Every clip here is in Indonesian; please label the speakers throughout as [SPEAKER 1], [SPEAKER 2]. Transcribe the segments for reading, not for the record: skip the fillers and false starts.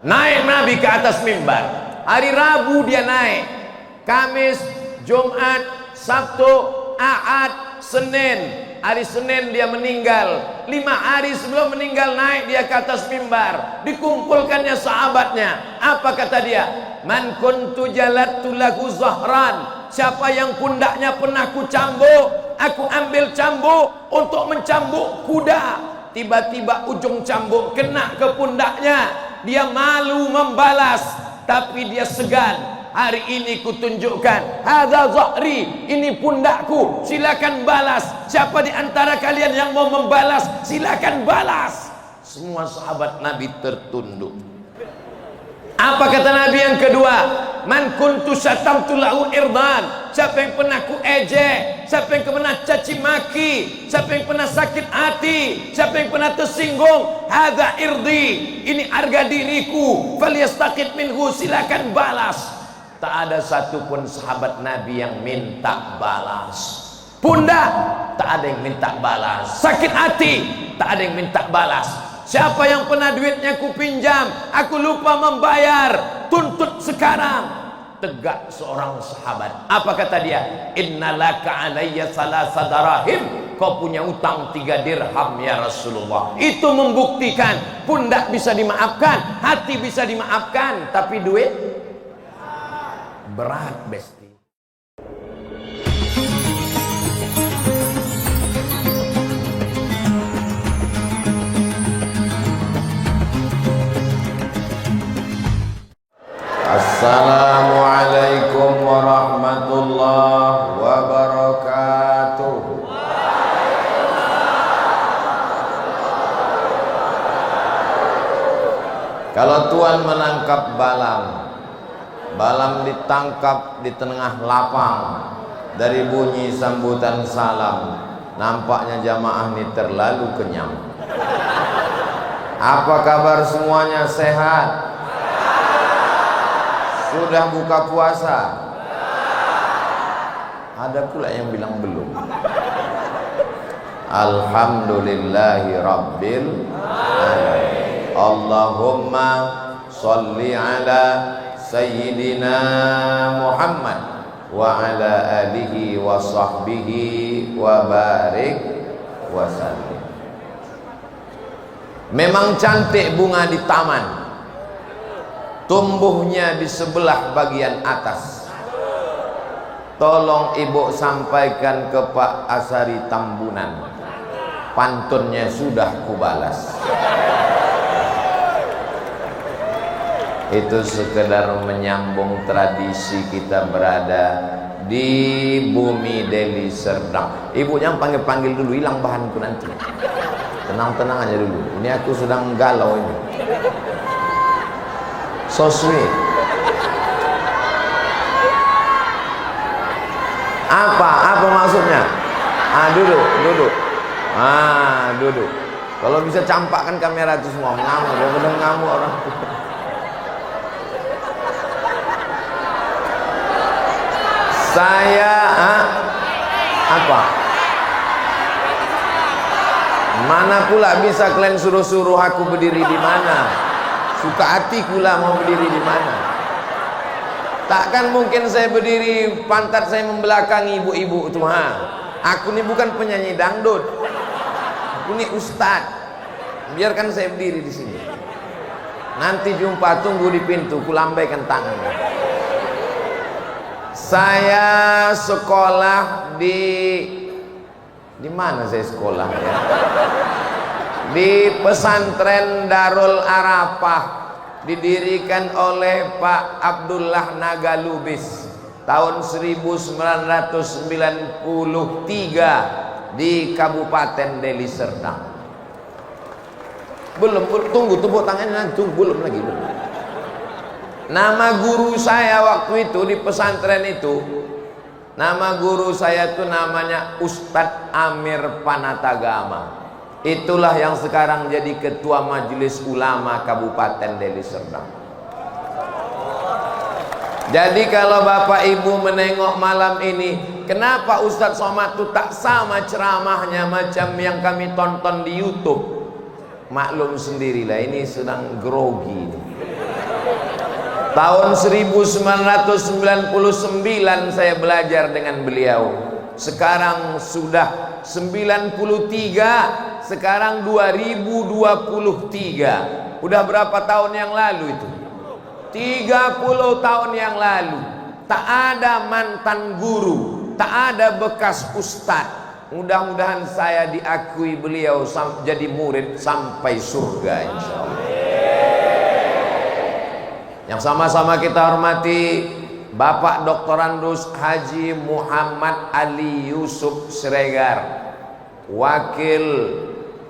[SPEAKER 1] Naik Nabi ke atas mimbar. Hari Rabu dia naik, Kamis, Jumat, Sabtu, Ahad, Senin. Hari Senin dia meninggal. 5 hari sebelum meninggal naik dia ke atas mimbar. Dikumpulkannya sahabatnya. Apa kata dia? Man kuntu jalattu lahu zahran. Siapa yang pundaknya pernah ku cambuk, aku ambil cambuk untuk mencambuk kuda. Tiba-tiba ujung cambuk kena ke pundaknya. Dia malu membalas, tapi dia segan. Hari ini kutunjukkan, hadza zahri, ini pundakku, silakan balas. Siapa di antara kalian yang mau membalas, silakan balas. Semua sahabat Nabi tertunduk. Apa kata Nabi yang kedua? Man kuntu syatamtu lahu irdan. Siapa yang pernah ku ejek, siapa yang pernah caci maki, siapa yang pernah sakit hati, siapa yang pernah tersinggung, hadza irdi, ini harga diriku, falyastaqit minhu, silakan balas. Tak ada satupun sahabat Nabi yang minta balas. Pundak, tak ada yang minta balas. Sakit hati, tak ada yang minta balas. Siapa yang pernah duitnya ku pinjam, aku lupa membayar, tuntut sekarang. Tegak seorang sahabat. Apa kata dia? Innalaka alayya salasa darahim. Kau punya utang 3 dirham ya Rasulullah. Itu membuktikan pundak bisa dimaafkan, hati bisa dimaafkan, tapi duit berat, besti. Assalamualaikum warahmatullahi wabarakatuh. Kalau Tuhan menangkap Balam ditangkap di tengah lapang. Dari bunyi sambutan salam, nampaknya jamaah ini terlalu kenyang. Apa kabar semuanya, sehat? Sudah buka puasa? Ada pula yang bilang belum. Alhamdulillahi Rabbil alamin. Allahumma sholli ala Sayyidina Muhammad wa ala alihi wa sahbihi wa barik wa sallim. Memang cantik bunga di taman, tumbuhnya di sebelah bagian atas. Tolong ibu sampaikan ke Pak Asari Tambunan, pantunnya sudah kubalas. Itu sekedar menyambung tradisi kita berada di bumi Deli Serdang. Ibu jangan panggil-panggil dulu, hilang bahanku nanti. Tenang-tenang aja dulu. Ini aku sedang galau ini. So sweet. Apa maksudnya? Duduk. Duduk. Kalau bisa campakkan kamera itu semua, ngamuk, benar ngamuk orang. Saya apa? Mana pula bisa kalian suruh-suruh aku berdiri di mana? Suka hati pula mau berdiri di mana? Takkan mungkin saya berdiri, pantat saya membelakangi ibu-ibu itu, Aku ini bukan penyanyi dangdut. Aku ini ustad. Biarkan saya berdiri di sini. Nanti jumpa, tunggu di pintu, kulambaikan tangan. Saya sekolah di mana saya sekolah ya? Di pesantren Darul Arafah, didirikan oleh Pak Abdullah Nagalubis tahun 1993 di Kabupaten Deli Serdang. Belum, tunggu tepuk tangannya, belum lagi. Nama guru saya waktu itu di pesantren itu, nama guru saya itu namanya Ustadz Amir Panatagama. Itulah yang sekarang jadi Ketua Majelis Ulama Kabupaten Deli Serdang. Jadi kalau Bapak Ibu menengok malam ini, kenapa Ustadz Somad itu tak sama ceramahnya macam yang kami tonton di YouTube? Maklum sendirilah, ini sedang grogi. Tahun 1999 saya belajar dengan beliau. Sekarang sudah 93, sekarang 2023. Udah berapa tahun yang lalu itu? 30 tahun yang lalu. Tak ada mantan guru, tak ada bekas ustadz. Mudah-mudahan saya diakui beliau jadi murid sampai surga insyaallah. Yang sama-sama kita hormati Bapak Doktorandus Haji Muhammad Ali Yusuf Siregar, Wakil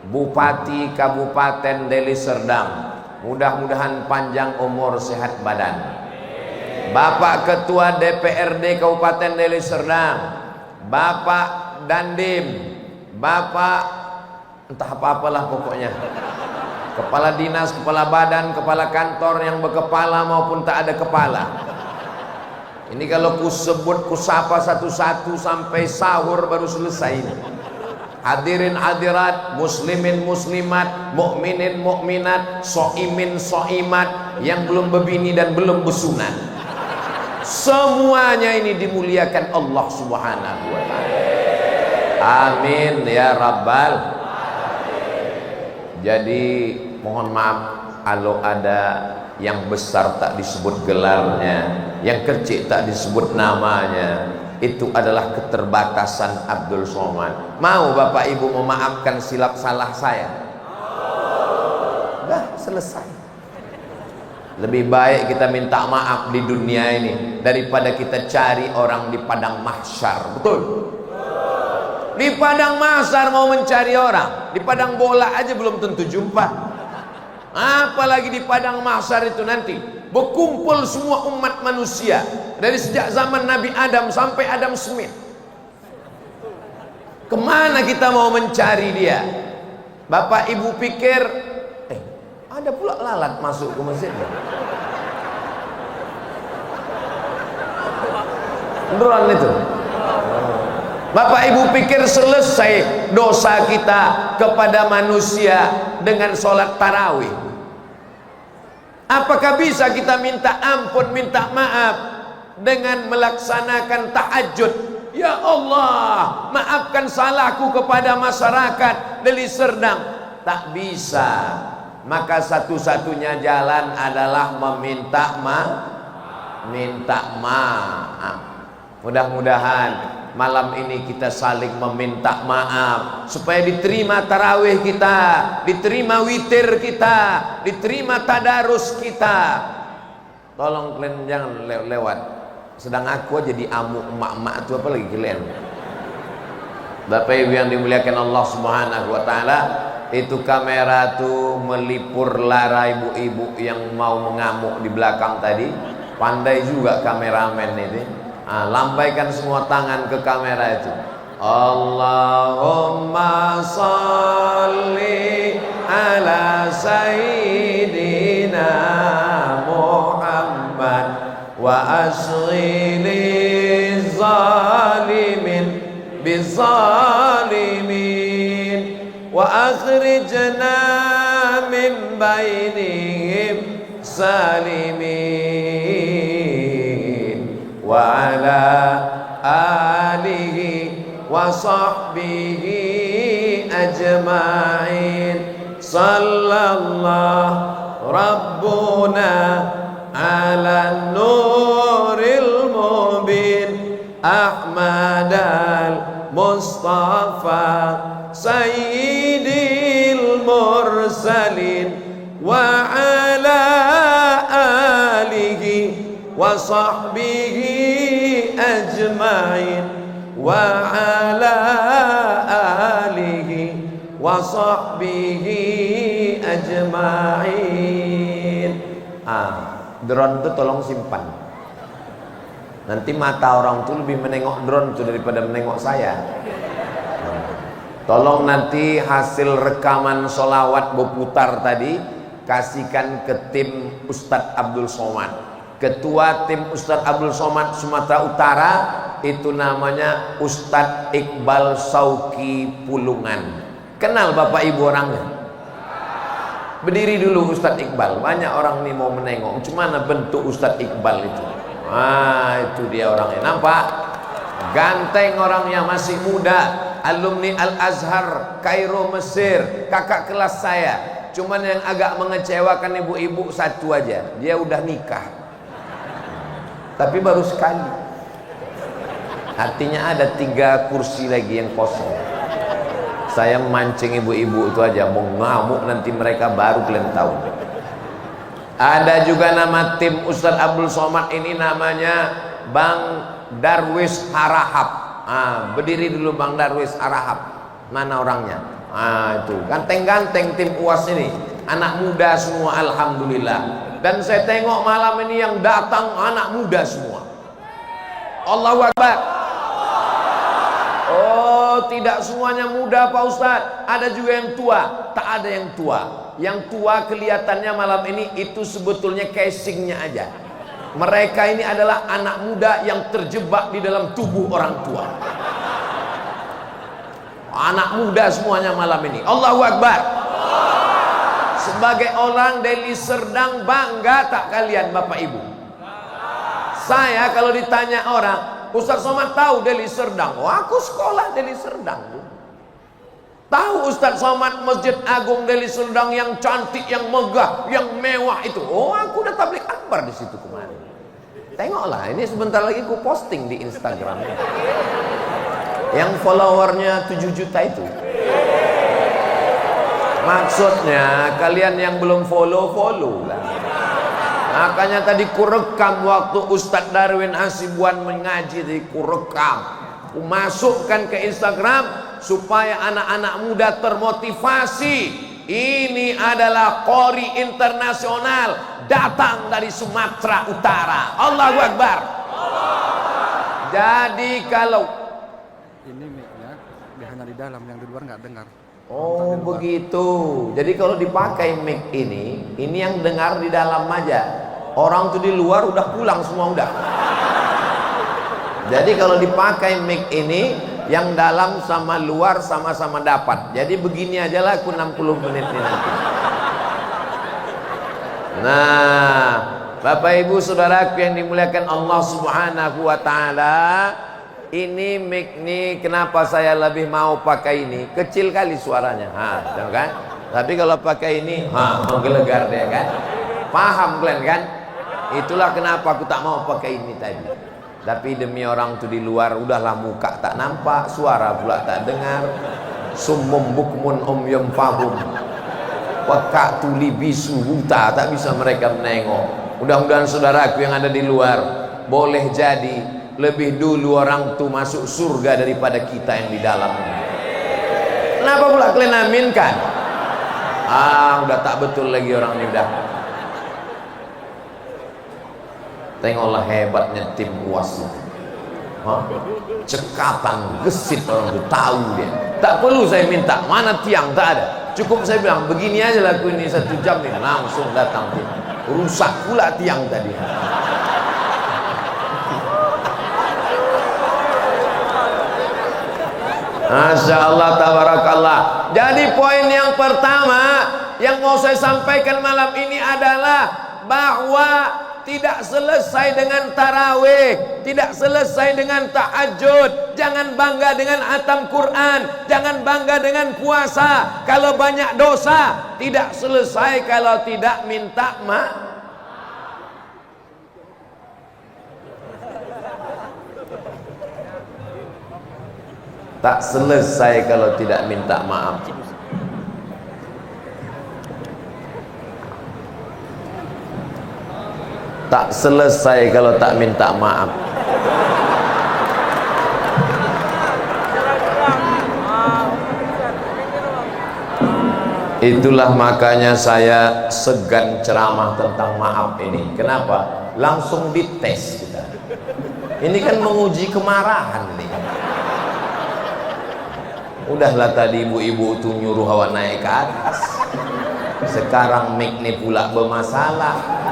[SPEAKER 1] Bupati Kabupaten Deli Serdang. Mudah-mudahan panjang umur, sehat badan. Bapak Ketua DPRD Kabupaten Deli Serdang, Bapak Dandim, Bapak entah apa-apalah pokoknya, kepala dinas, kepala badan, kepala kantor yang berkepala maupun tak ada kepala. Ini kalau ku sebut, ku sapa satu-satu sampai sahur baru selesai ini. Hadirin hadirat, muslimin muslimat, mukminin mukminat, soimin soimat, yang belum berbini dan belum bersunat, semuanya ini dimuliakan Allah Subhanahu wa ta'ala. Amin ya rabbal. Jadi mohon maaf kalau ada yang besar tak disebut gelarnya, yang kecil tak disebut namanya. Itu adalah keterbatasan Abdul Somad. Mau Bapak Ibu memaafkan silap salah saya? Dah selesai. Lebih baik kita minta maaf di dunia ini daripada kita cari orang di padang mahsyar. Betul? Di padang mahsyar mau mencari orang, di padang bola aja belum tentu jumpa, apalagi di padang mahsyar itu nanti berkumpul semua umat manusia dari sejak zaman Nabi Adam sampai Adam Smith. Kemana kita mau mencari dia? Bapak Ibu pikir ada pula lalat masuk ke masjid. Beneran itu. Bapak Ibu pikir selesai dosa kita kepada manusia dengan sholat tarawih? Apakah bisa kita minta ampun, minta maaf dengan melaksanakan tahajud? Ya Allah, maafkan salahku kepada masyarakat Deli Serdang. Tak bisa. Maka satu-satunya jalan adalah meminta maaf. Mudah-mudahan malam ini kita saling meminta maaf supaya diterima tarawih kita, diterima witir kita, diterima tadarus kita. Tolong kalian jangan lewat. Sedang aku aja diamuk emak-emak itu, apa lagi kalian? Bapak Ibu yang dimuliakan Allah Subhanahu wa taala, itu kamera tuh melipur lara ibu-ibu yang mau mengamuk di belakang tadi. Pandai juga kameramen ini. Lambaikan semua tangan ke kamera itu. Allahumma salli ala sayyidina Muhammad wa asghili zalimin bizalimin wa akhrijna min bainihim salimin wa ala alihi wa sahbihi ajma'in. Sallallahu rabbuna ala nuril mubin Ahmadal Mustafa sayyidil mursalin wa ala alihi wa sahbihi ajma'in wa ala alihi wa sahbihi ajma'in. Drone itu tolong simpan. Nanti mata orang tuh lebih menengok drone tuh daripada menengok saya. Tolong nanti hasil rekaman sholawat berputar tadi kasihkan ke tim Ustadz Abdul Somad. Ketua tim Ustadz Abdul Somad Sumatera Utara itu namanya Ustadz Iqbal Sauki Pulungan. Kenal Bapak Ibu orangnya? Berdiri dulu Ustadz Iqbal. Banyak orang nih mau menengok. Gimana bentuk Ustadz Iqbal itu? Itu dia orangnya. Nampak? Ganteng orangnya, masih muda. Alumni Al-Azhar, Kairo, Mesir. Kakak kelas saya. Cuman yang agak mengecewakan ibu-ibu satu aja. Dia udah nikah. Tapi baru sekali. Artinya ada 3 kursi lagi yang kosong. Saya mancing ibu-ibu itu aja, mau ngamuk nanti mereka baru kalian tahu. Ada juga nama tim Ustadz Abdul Somad ini, namanya Bang Darwis Harahap. Berdiri dulu Bang Darwis Harahap. Mana orangnya? Itu ganteng-ganteng tim UAS ini, anak muda semua, alhamdulillah. Dan saya tengok malam ini yang datang anak muda semua. Allahu Akbar. Oh, tidak semuanya muda Pak Ustadz. Ada juga yang tua. Tak ada yang tua. Yang tua kelihatannya malam ini itu sebetulnya casingnya aja. Mereka ini adalah anak muda yang terjebak di dalam tubuh orang tua. Anak muda semuanya malam ini. Allahu Akbar. Sebagai orang Deli Serdang, bangga tak kalian Bapak Ibu? Saya kalau ditanya orang, Ustadz Somad tahu Deli Serdang? Oh, aku sekolah Deli Serdang. Tahu Ustadz Somad Masjid Agung Deli Serdang yang cantik, yang megah, yang mewah itu? Oh, aku udah tablik akbar di situ kemarin. Tengoklah, ini sebentar lagi aku posting di Instagram. Yang followernya 7 juta itu. Maksudnya kalian yang belum follow lah. Makanya tadi kurekam waktu Ustadz Darwin Hasibuan mengaji, tadi kurekam, ku masukkan ke Instagram supaya anak-anak muda termotivasi. Ini adalah qori internasional datang dari Sumatera Utara. Allahu Akbar. Jadi kalau
[SPEAKER 2] ini mic-nya dia hanya di dalam, yang di luar nggak dengar.
[SPEAKER 1] oh begitu. Jadi kalau dipakai mic ini yang dengar di dalam aja. Orang tuh di luar udah pulang semua udah. Jadi kalau dipakai mic ini, yang dalam sama luar sama-sama dapat. Jadi begini aja lah aku 60 menit ini nanti. Nah, Bapak Ibu Saudaraku yang dimuliakan Allah Subhanahu wa taala, ini mic ini kenapa saya lebih mau pakai ini? Kecil kali suaranya. Kan? Tapi kalau pakai ini, menggelegar dia kan. Paham kalian kan? Itulah kenapa aku tak mau pakai ini tadi. Tapi demi orang tuh di luar, udahlah muka tak nampak, suara pula tak dengar. Summum bukmun umyum fahum. Peka tuli bisu buta, tak bisa mereka menengok. Mudah-mudahan saudaraku yang ada di luar, boleh jadi lebih dulu orang tuh masuk surga daripada kita yang di dalam. Kenapa pula kalian aminkan? Udah tak betul lagi orang ini udah. Tengoklah hebatnya tim UAS itu. Cekatan, gesit orang itu, tahu dia. Tak perlu saya minta, mana tiang, tak ada. Cukup saya bilang, begini aja laku ini 1 jam nih, langsung datang dia. Rusak pula tiang tadi. Masya Allah, tabarakallah. Jadi poin yang pertama yang mau saya sampaikan malam ini adalah bahwa tidak selesai dengan tarawih, tidak selesai dengan tahajud. Jangan bangga dengan khatam Quran, jangan bangga dengan puasa. Kalau banyak dosa, tidak selesai kalau tidak minta maaf. Tak selesai kalau tidak minta maaf. Tak selesai kalau tak minta maaf. Itulah makanya saya segan ceramah tentang maaf ini. Kenapa? Langsung dites kita. Ini kan menguji kemarahan ini. Udahlah tadi ibu-ibu tuh nyuruh hawa naik ke atas. Sekarang mic nih pula bermasalah.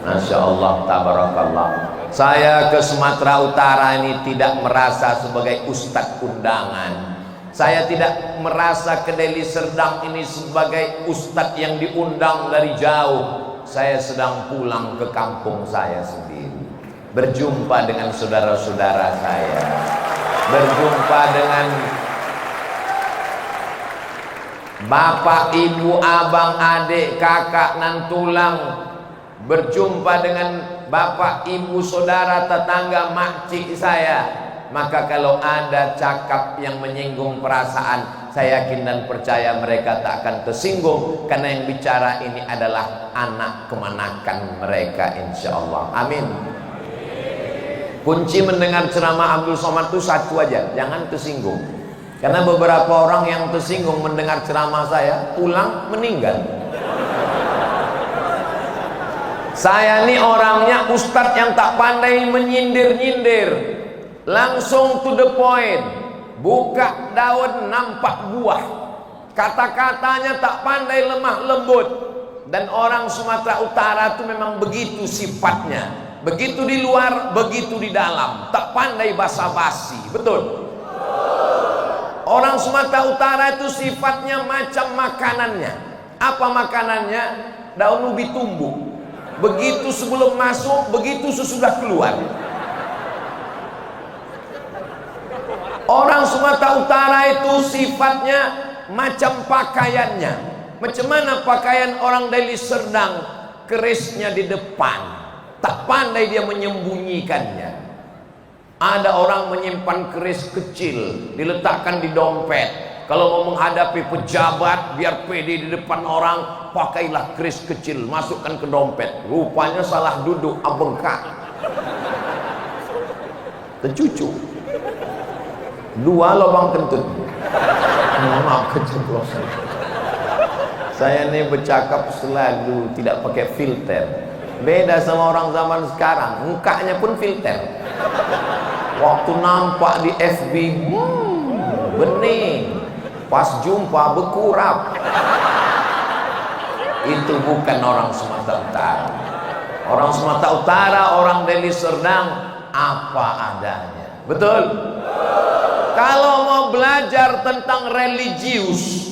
[SPEAKER 1] Masya Allah, tabarakallah. Saya ke Sumatera Utara ini tidak merasa sebagai ustadz undangan. Saya tidak merasa ke Deli Serdang ini sebagai ustadz yang diundang dari jauh. Saya sedang pulang ke kampung saya sendiri, berjumpa dengan saudara-saudara saya, berjumpa dengan bapak, ibu, abang, adik, kakak, nan tulang, berjumpa dengan bapak, ibu, saudara, tetangga, makcik saya. Maka kalau ada cakap yang menyinggung perasaan, saya yakin dan percaya mereka tak akan tersinggung, karena yang bicara ini adalah anak kemanakan mereka, insya Allah. Amin. Kunci mendengar ceramah Abdul Somad itu satu aja, jangan tersinggung. Karena beberapa orang yang tersinggung mendengar ceramah saya, pulang meninggal. Saya ini orangnya ustadz yang tak pandai menyindir-nyindir, langsung to the point, buka daun nampak buah, kata-katanya tak pandai lemah lembut. Dan orang Sumatera Utara itu memang begitu sifatnya, begitu di luar, begitu di dalam, tak pandai basa-basi. Betul? Orang Sumatera Utara itu sifatnya macam makanannya. Apa makanannya? Daun ubi tumbuk. Begitu sebelum masuk, begitu sesudah keluar. Orang Sumatera Utara itu sifatnya macam pakaiannya. Macam mana pakaian orang Deli Serdang? Kerisnya di depan, tak pandai dia menyembunyikannya. Ada orang menyimpan keris kecil, diletakkan di dompet. Kalau mau menghadapi pejabat, biar pede di depan orang, pakailah keris kecil, masukkan ke dompet. Rupanya salah duduk, abengkak, tercucu, 2 lubang kentut. Maaf keceplosan. Saya ini bercakap selalu tidak pakai filter. Beda sama orang zaman sekarang, mukanya pun filter. Waktu nampak di FB, bening, pas jumpa berkurap. Itu bukan orang Sumatera Utara. Orang Sumatera Utara, orang Deli Serdang, apa adanya. Betul? Kalau mau belajar tentang religius,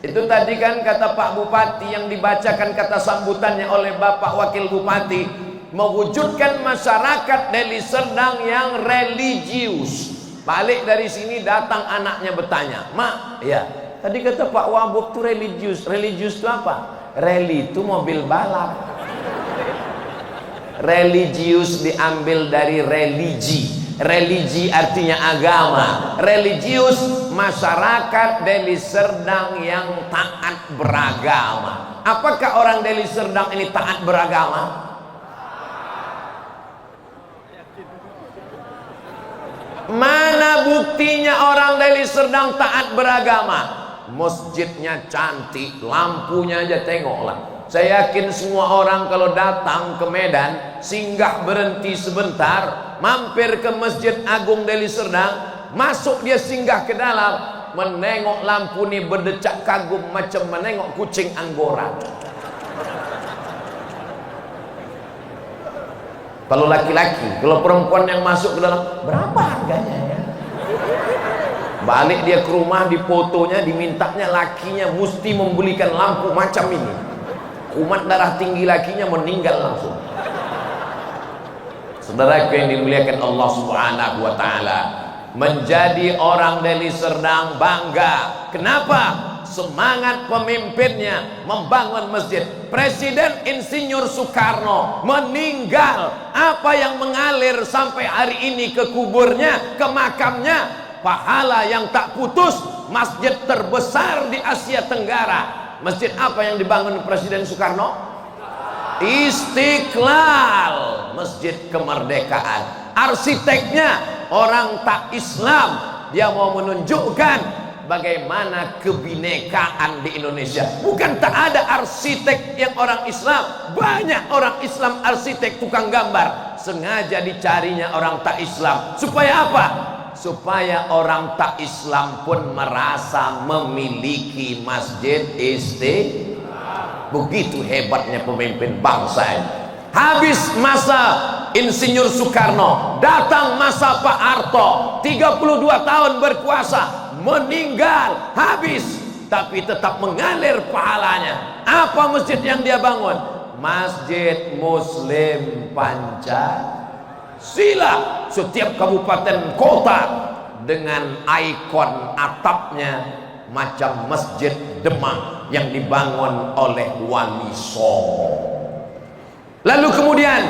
[SPEAKER 1] itu tadi kan kata Pak Bupati yang dibacakan kata sambutannya oleh Bapak Wakil Bupati, mewujudkan masyarakat Deli Serdang yang religius. Balik dari sini datang anaknya bertanya, "Mak, ya, tadi kata Pak Wabuk itu religius. Religius itu apa?" Reli itu mobil balap. Religius diambil dari religi. Religi artinya agama. Religius masyarakat Deli Serdang yang taat beragama. Apakah orang Deli Serdang ini taat beragama? Mana buktinya orang Deli Serdang taat beragama? Masjidnya cantik, lampunya aja tengoklah. Saya yakin semua orang kalau datang ke Medan, singgah berhenti sebentar, mampir ke Masjid Agung Deli Serdang, masuk dia singgah ke dalam, menengok lampu ini berdecak kagum macam menengok kucing Anggora. Kalau laki-laki, kalau perempuan yang masuk ke dalam, berapa harganya ya? Balik dia ke rumah, di fotonya dimintanya lakinya mesti membelikan lampu macam ini. Kumat darah tinggi lakinya meninggal langsung. Saudaraku yang dimuliakan Allah Subhanahu wa taala, menjadi orang Deli Serdang bangga. Kenapa? Semangat pemimpinnya membangun masjid. Presiden Insinyur Soekarno meninggal, apa yang mengalir sampai hari ini ke kuburnya, ke makamnya, pahala yang tak putus, masjid terbesar di Asia Tenggara. Masjid apa yang dibangun Presiden Soekarno? Istiqlal, Masjid Kemerdekaan. Arsiteknya orang tak Islam. Dia mau menunjukkan bagaimana kebinekaan di Indonesia. Bukan tak ada arsitek yang orang Islam. Banyak orang Islam arsitek, tukang gambar. Sengaja dicarinya orang tak Islam. Supaya apa? Supaya orang tak Islam pun merasa memiliki masjid istiqlal. Begitu hebatnya pemimpin bangsa ini. Habis masa Insinyur Soekarno, datang masa Pak Harto, 32 tahun berkuasa, meninggal, habis, tapi tetap mengalir pahalanya. Apa masjid yang dia bangun? Masjid Muslim Pancasila. Setiap kabupaten kota dengan ikon atapnya macam Masjid Demak yang dibangun oleh Wali Songo. Lalu kemudian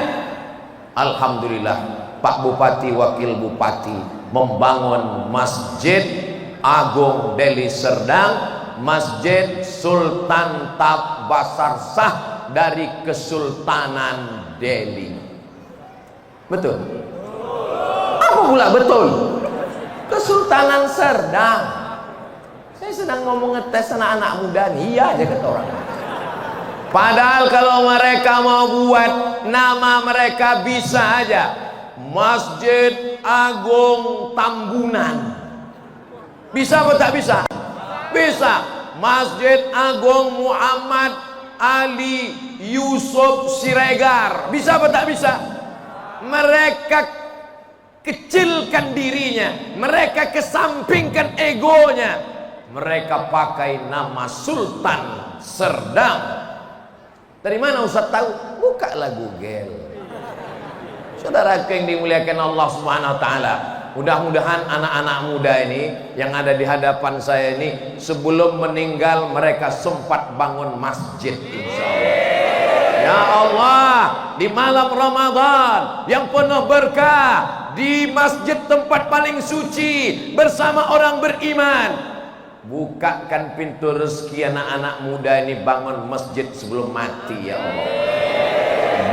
[SPEAKER 1] alhamdulillah Pak Bupati, Wakil Bupati membangun Masjid Agung Deli Serdang, Masjid Sultan Tabasarsah dari Kesultanan Delhi. Betul? Apa pula betul? Kesultanan Serdang. Saya sedang ngomong ngetes anak-anak muda nih, iya aja kata orang. Padahal kalau mereka mau buat nama mereka bisa aja. Masjid Agung Tambunan. Bisa apa tak bisa? Bisa. Masjid Agung Muhammad Ali Yusuf Siregar. Bisa apa tak bisa? Mereka kecilkan dirinya, mereka kesampingkan egonya, mereka pakai nama Sultan Serdang. Dari mana Ustaz tahu? Bukalah Google. Saudara yang dimuliakan Allah Subhanahu wa taala, mudah-mudahan anak-anak muda ini yang ada di hadapan saya ini sebelum meninggal mereka sempat bangun masjid insyaallah. Ya Allah, di malam Ramadan yang penuh berkah, di masjid tempat paling suci bersama orang beriman, bukakan pintu rezeki anak-anak muda ini bangun masjid sebelum mati ya Allah.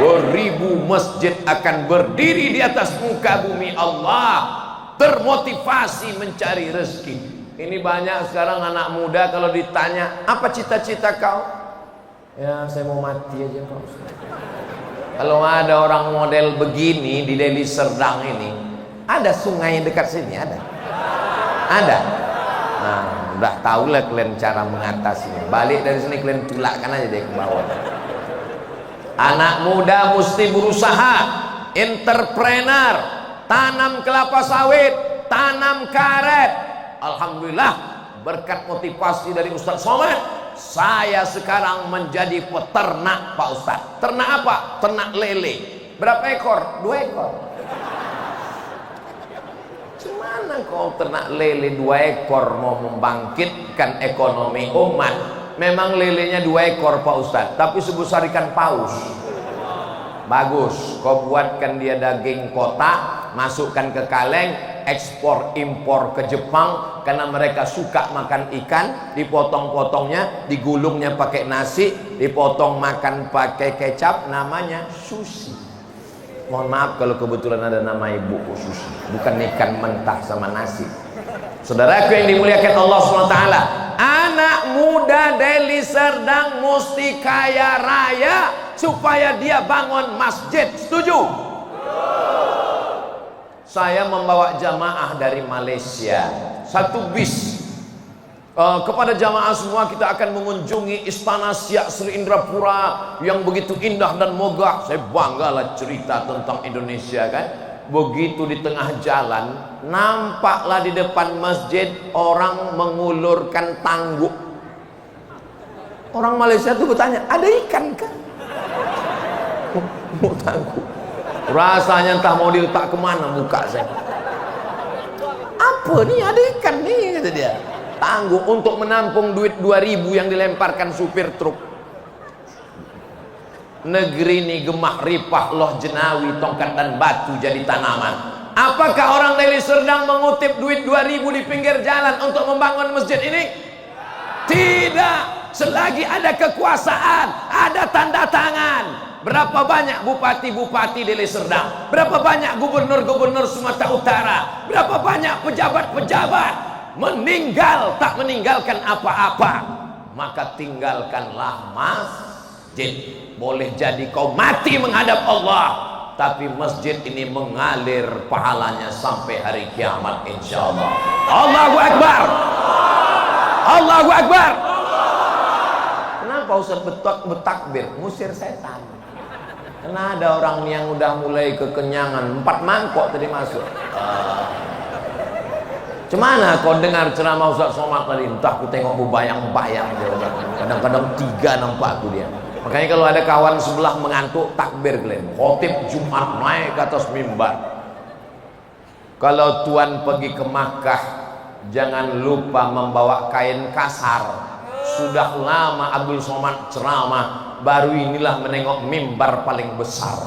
[SPEAKER 1] Beribu masjid akan berdiri di atas muka bumi Allah, termotivasi mencari rezeki. Ini banyak sekarang anak muda kalau ditanya apa cita-cita kau? Ya saya mau mati aja Pak Ustaz. Kalau ada orang model begini di Deli Serdang ini, ada sungai dekat sini ada. Ada. Nah, udah tahu lah kalian cara mengatasinya. Balik dari sini kalian tulakkan aja deh ke bawah. Anak muda mesti berusaha, entrepreneur, tanam kelapa sawit, tanam karet. Alhamdulillah berkat motivasi dari Ustaz Somad, saya sekarang menjadi peternak Pak Ustaz. Ternak apa? Ternak lele. Berapa ekor? 2 ekor. Gimana kau ternak lele 2 ekor mau membangkitkan ekonomi umat? Memang lelenya 2 ekor Pak Ustaz, tapi sebesar ikan paus. Bagus, kau buatkan dia daging kotak, masukkan ke kaleng, ekspor impor ke Jepang karena mereka suka makan ikan, dipotong-potongnya, digulungnya pakai nasi, dipotong makan pakai kecap, namanya sushi. Mohon maaf kalau kebetulan ada nama ibuku sushi, bukan ikan mentah sama nasi. Saudaraku yang dimuliakan Allah SWT, anak muda Deli Serdang mesti kaya raya supaya dia bangun masjid. Setuju? Saya membawa jamaah dari Malaysia, 1 bis. Kepada jamaah semua kita akan mengunjungi Istana Siak Sri Indrapura yang begitu indah dan megah. Saya banggalah cerita tentang Indonesia kan. Begitu di tengah jalan, nampaklah di depan masjid orang mengulurkan tangguk. Orang Malaysia tuh bertanya, ada ikan kan? Mau tangguk. Rasanya entah mau diletak kemana muka saya. Apa nih, ada ikan nih kata dia. Tangguk untuk menampung duit 2.000 yang dilemparkan supir truk. Negeri ini gemah ripah loh jenawi, tongkat dan batu jadi tanaman. Apakah orang Deli Serdang mengutip duit 2.000 di pinggir jalan untuk membangun masjid ini? Tidak. Selagi ada kekuasaan, ada tanda tangan. Berapa banyak bupati-bupati Deli Serdang? Berapa banyak gubernur-gubernur Sumatera Utara? Berapa banyak pejabat-pejabat meninggal tak meninggalkan apa-apa? Maka tinggalkanlah masjid. Boleh jadi kau mati menghadap Allah, tapi masjid ini mengalir pahalanya sampai hari kiamat insyaallah. Allahu Akbar. Allahu Akbar. Kenapa Ustaz bertakbir? Ngusir setan. Karena ada orang yang udah mulai kekenyangan, 4 mangkok tadi masuk. Cemana kau dengar ceramah Ustaz Somad tadi? Entah aku tengok berbayang-bayang dia. Kadang-kadang 3 nampak aku dia. Makanya kalau ada kawan sebelah mengantuk, takbir kalian. Khotib Jumat naik ke atas mimbar. Kalau tuan pergi ke Makkah, jangan lupa membawa kain kasar. Sudah lama Abdul Somad ceramah, baru inilah menengok mimbar paling besar.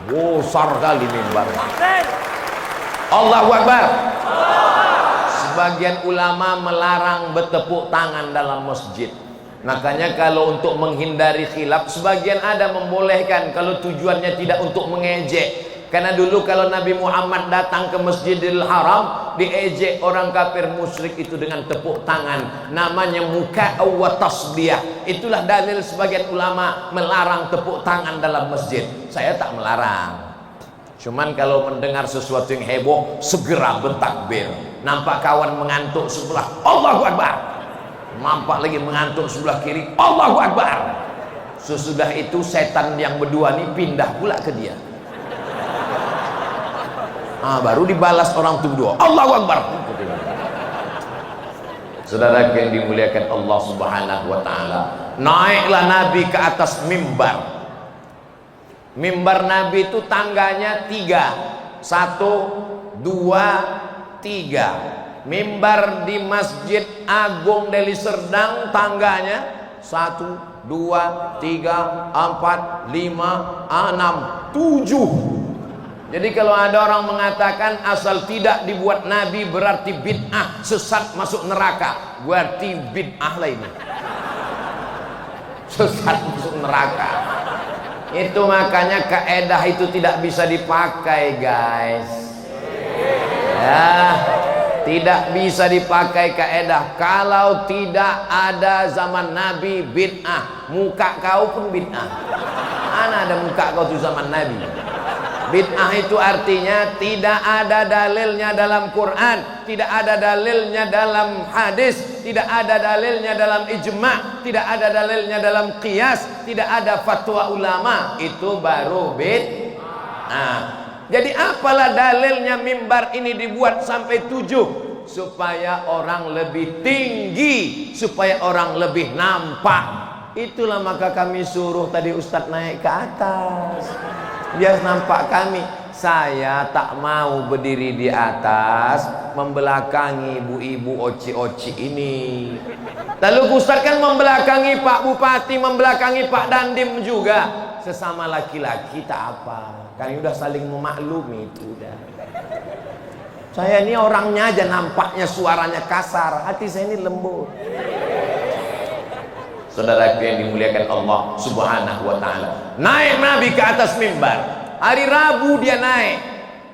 [SPEAKER 1] Besar kali mimbar. Allahu Akbar. Sebagian ulama melarang bertepuk tangan dalam masjid. Makanya kalau untuk menghindari khilaf, sebagian ada membolehkan kalau tujuannya tidak untuk mengejek. Karena dulu kalau Nabi Muhammad datang ke Masjidil Haram, diejek orang kafir musyrik itu dengan tepuk tangan. Namanya muka wa tasbiyah. Itulah dalil sebagian ulama melarang tepuk tangan dalam masjid. Saya tak melarang. Cuman kalau mendengar sesuatu yang heboh, segera bertakbir. Nampak kawan mengantuk sebelah, Allahu Akbar. Nampak lagi mengantuk sebelah kiri, Allahu Akbar. Sesudah itu setan yang berdua ini pindah pula ke dia. Baru dibalas orang itu berdua, Allahu Akbar. Saudara yang dimuliakan Allah Subhanahu wa taala, naiklah Nabi ke atas mimbar. Mimbar Nabi itu tangganya 3. 1, 2, 3. Mimbar di Masjid Agung Deli Serdang tangganya 1, 2, 3, 4, 5, 6, 7. Jadi kalau ada orang mengatakan asal tidak dibuat Nabi berarti bid'ah, sesat masuk neraka, berarti bid'ah lain. Sesat masuk neraka. Itu makanya kaedah itu tidak bisa dipakai, guys. Ya, tidak bisa dipakai kaedah. Kalau tidak ada zaman Nabi bid'ah, muka kau pun bid'ah. Mana ada muka kau tuh zaman Nabi? Bid'ah itu artinya tidak ada dalilnya dalam Quran, tidak ada dalilnya dalam hadis, tidak ada dalilnya dalam ijma', tidak ada dalilnya dalam qiyas, tidak ada fatwa ulama. Itu baru bid'ah. Jadi apalah dalilnya mimbar ini dibuat sampai 7? Supaya orang lebih tinggi, supaya orang lebih nampak. Itulah maka kami suruh tadi Ustadz naik ke atas, biar nampak kami. Saya tak mau berdiri di atas membelakangi ibu-ibu oci-oci ini. Lalu Ustadz kan membelakangi Pak Bupati, membelakangi Pak Dandim juga. Sesama laki-laki tak apa, kami udah saling memaklumi itu udah. Saya ini orangnya aja nampaknya suaranya kasar, hati saya ini lembut. Saudara yang dimuliakan Allah Subhanahu wa taala, naik Nabi ke atas mimbar. Hari Rabu dia naik,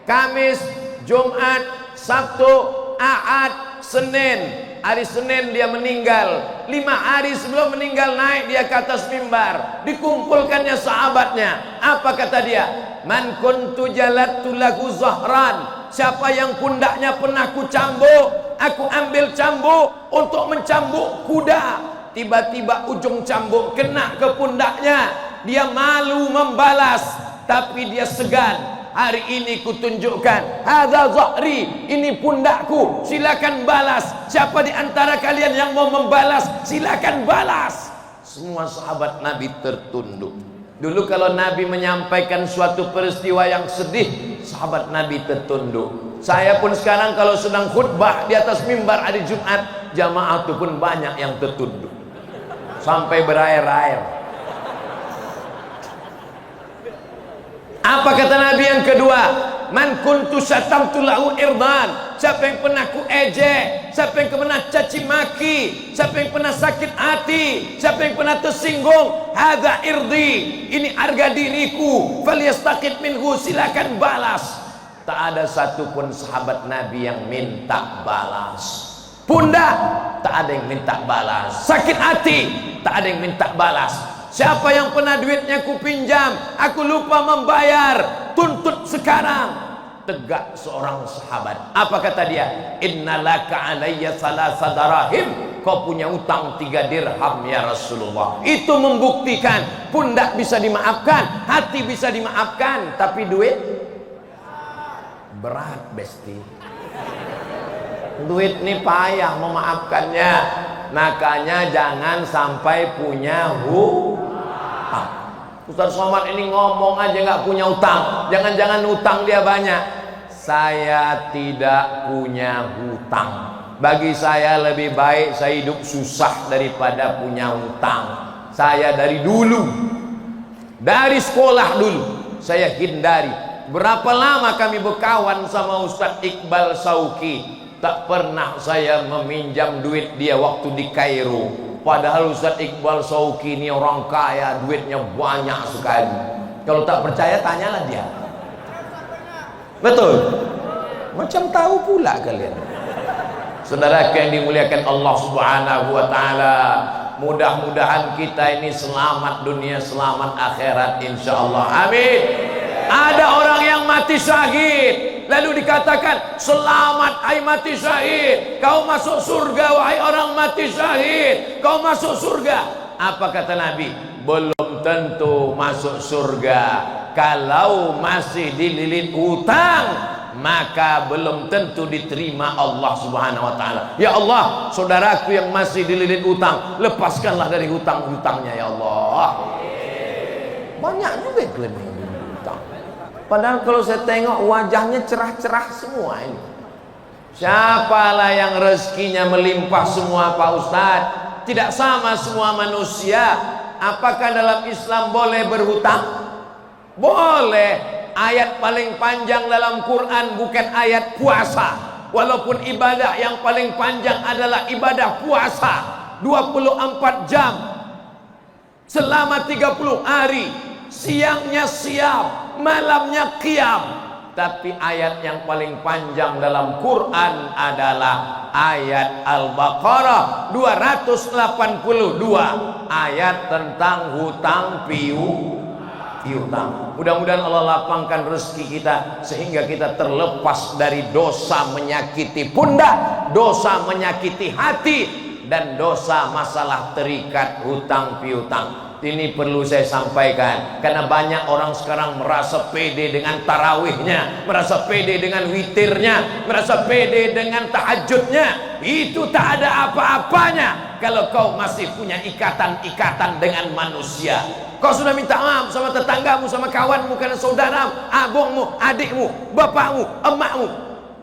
[SPEAKER 1] Kamis, Jumat, Sabtu, Ahad, Senin. Hari Senin dia meninggal. 5 hari sebelum meninggal naik dia ke atas mimbar. Dikumpulkannya sahabatnya. Apa kata dia? Man kuntu jalattu lahu zahran. Siapa yang pundaknya pernah ku cambuk, aku ambil cambuk untuk mencambuk kuda. Tiba-tiba ujung cambuk kena ke pundaknya. Dia malu membalas, tapi dia segan. Hari ini kutunjukkan, hadza zahri, ini pundakku, silakan balas. Siapa di antara kalian yang mau membalas, silakan balas. Semua sahabat Nabi tertunduk. Dulu kalau Nabi menyampaikan suatu peristiwa yang sedih, sahabat Nabi tertunduk. Saya pun sekarang kalau sedang khutbah di atas mimbar hari Jumat, jamaah itu pun banyak yang tertunduk sampai berair-air. Apa kata Nabi yang kedua? Man kuntu syatamtu lahu irdan. Siapa yang pernah ku ejek, siapa yang pernah caci maki, siapa yang pernah sakit hati, siapa yang pernah tersinggung, hadza irdi, ini harga diriku, falyastaqit minhu, silakan balas. Tak ada satupun sahabat Nabi yang minta balas. Pundak, tak ada yang minta balas. Sakit hati, tak ada yang minta balas. Siapa yang pernah duitnya ku pinjam, aku lupa membayar, tuntut sekarang. Tegak seorang sahabat. Apa kata dia? Innalaka alayya salasa darahim. Kau punya utang 3 dirham ya Rasulullah. Itu membuktikan pundak bisa dimaafkan, hati bisa dimaafkan, tapi duit berat, besti. Duit nih payah memaafkannya. Makanya jangan sampai punya hutang. Ustaz Somad ini ngomong aja nggak punya utang. Jangan-jangan utang dia banyak. Saya tidak punya hutang. Bagi saya lebih baik saya hidup susah daripada punya hutang. Saya dari dulu, dari sekolah dulu, saya hindari. Berapa lama kami berkawan sama Ustadz Iqbal Sauki, tak pernah saya meminjam duit dia waktu di Kairo. Padahal Ustadz Iqbal Sauki ini orang kaya, duitnya banyak sekali. Kalau tak percaya tanyalah dia. Betul? Macam tahu pula kalian. Saudara yang dimuliakan Allah Subhanahu wa taala, mudah-mudahan kita ini selamat dunia, selamat akhirat insyaallah. Amin. Ada orang yang mati syahid, lalu dikatakan, selamat hai mati syahid, kau masuk surga wahai orang mati syahid, kau masuk surga. Apa kata Nabi? Belum tentu masuk surga. Kalau masih dililit utang, maka belum tentu diterima Allah Subhanahu wa taala. Ya Allah, saudaraku yang masih dililit utang, lepaskanlah dari hutang-hutangnya ya Allah. Banyak juga klaim hutang. Padahal kalau saya tengok wajahnya cerah-cerah semua ini. Siapalah yang rezekinya melimpah semua Pak Ustadz? Tidak sama semua manusia. Apakah dalam Islam boleh berhutang? Boleh. Ayat paling panjang dalam Quran bukan ayat puasa. Walaupun ibadah yang paling panjang adalah ibadah puasa 24 jam selama 30 hari, siangnya siap, malamnya qiyam. Tapi ayat yang paling panjang dalam Quran adalah ayat Al-Baqarah 282, ayat tentang hutang piutang. Mudah-mudahan Allah lapangkan rezeki kita sehingga kita terlepas dari dosa menyakiti pundak, dosa menyakiti hati, dan dosa masalah terikat hutang piutang. Ini perlu saya sampaikan karena banyak orang sekarang merasa pede dengan tarawihnya, merasa pede dengan witirnya, merasa pede dengan tahajudnya. Itu tak ada apa-apanya kalau kau masih punya ikatan-ikatan dengan manusia. Kau sudah minta maaf sama tetanggamu, sama kawanmu, karena saudaramu, abangmu, adikmu, bapakmu, emakmu.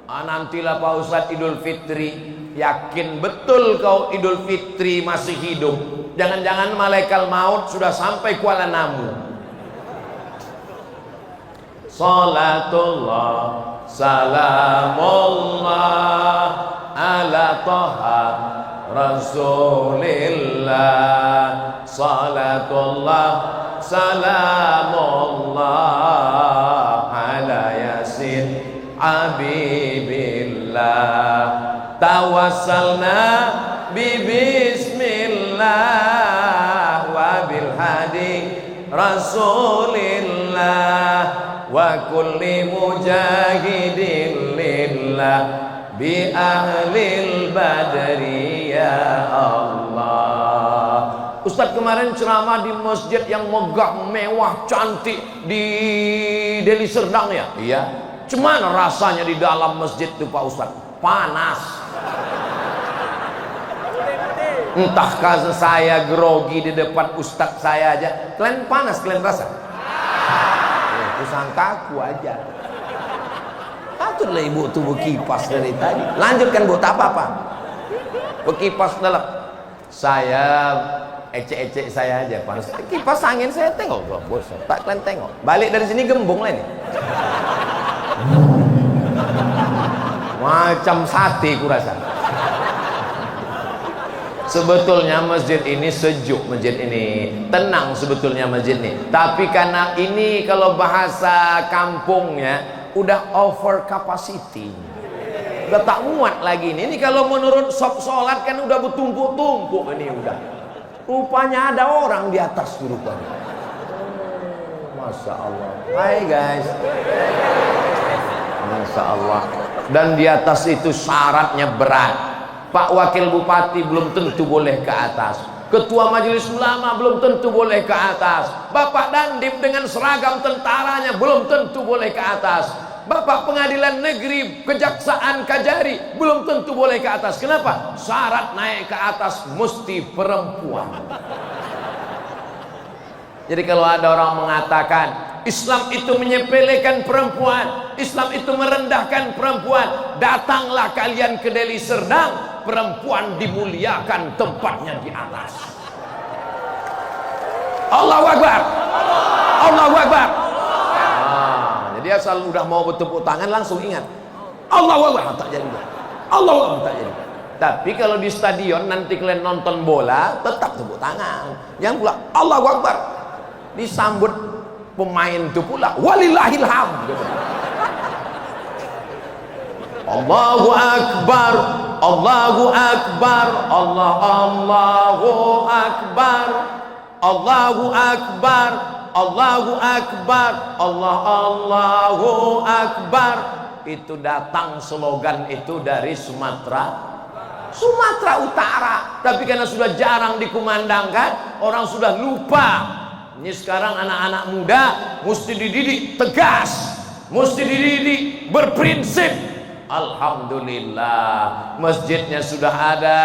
[SPEAKER 1] Nantilah Pak Ustadz Idul Fitri, yakin betul kau Idul Fitri masih hidup. Jangan-jangan malaikat maut sudah sampai Kuala Namu. Salatullah, salamullah ala Taha Rasulillah. Salatullah, salamullah ala Yasin Habibillah. Tawassalna bismillah wa bil hadi Rasulillah wa kulli mujahidin lillah bi ahlil badri ya Allah. Ustadz kemarin ceramah di masjid yang megah, mewah, cantik di Deli Serdang ya? Iya. Cuman rasanya di dalam masjid itu Pak Ustadz? Panas. Entah saya grogi di depan ustadz saya aja, kalian panas, kalian rasa? Aku sangka aku aja. Patutlah ibu tuh berkipas dari tadi. Lanjutkan bu, tak apa-apa. Berkipas dalam. Saya ecek-ecek saya aja panas. Kipas angin saya tengok, bos. Tak kalian tengok. Balik dari sini gembung lah ini. Macam sate kurasa. Sebetulnya masjid ini sejuk, masjid ini tenang sebetulnya masjid ini. Tapi karena ini kalau bahasa kampungnya udah over capacity, udah tak muat lagi ini. Ini kalau menurut sholat kan udah bertumpuk-tumpuk ini udah. Rupanya ada orang di atas rupanya. Masya Allah. Hai guys. Masya Allah. Dan di atas itu syaratnya berat. Pak Wakil Bupati belum tentu boleh ke atas. Ketua Majelis Ulama belum tentu boleh ke atas. Bapak Dandim dengan seragam tentaranya belum tentu boleh ke atas. Bapak pengadilan negeri, kejaksaan, kajari belum tentu boleh ke atas. Kenapa? Syarat naik ke atas mesti perempuan. Jadi kalau ada orang mengatakan Islam itu menyepelekan perempuan, Islam itu merendahkan perempuan, datanglah kalian ke Deli Serdang, perempuan dimuliakan tempatnya di atas. Allahu Akbar, Allahu Akbar. Jadi asal udah mau bertepuk tangan langsung ingat Allahu Akbar, tak jadi. Allahu Akbar, tak jadi. Tapi kalau di stadion nanti kalian nonton bola tetap tepuk tangan. Yang pula Allahu Akbar disambut pemain itu pula walillahil hamd. Allahu Akbar, Allahu Akbar, Allahu Akbar, Allahu Akbar, Allahu Akbar, Allahu Akbar. Itu datang slogan itu dari Sumatera Utara. Tapi karena sudah jarang dikumandangkan, orang sudah lupa. Ini sekarang anak-anak muda mesti dididik tegas, mesti dididik berprinsip. Alhamdulillah, masjidnya sudah ada,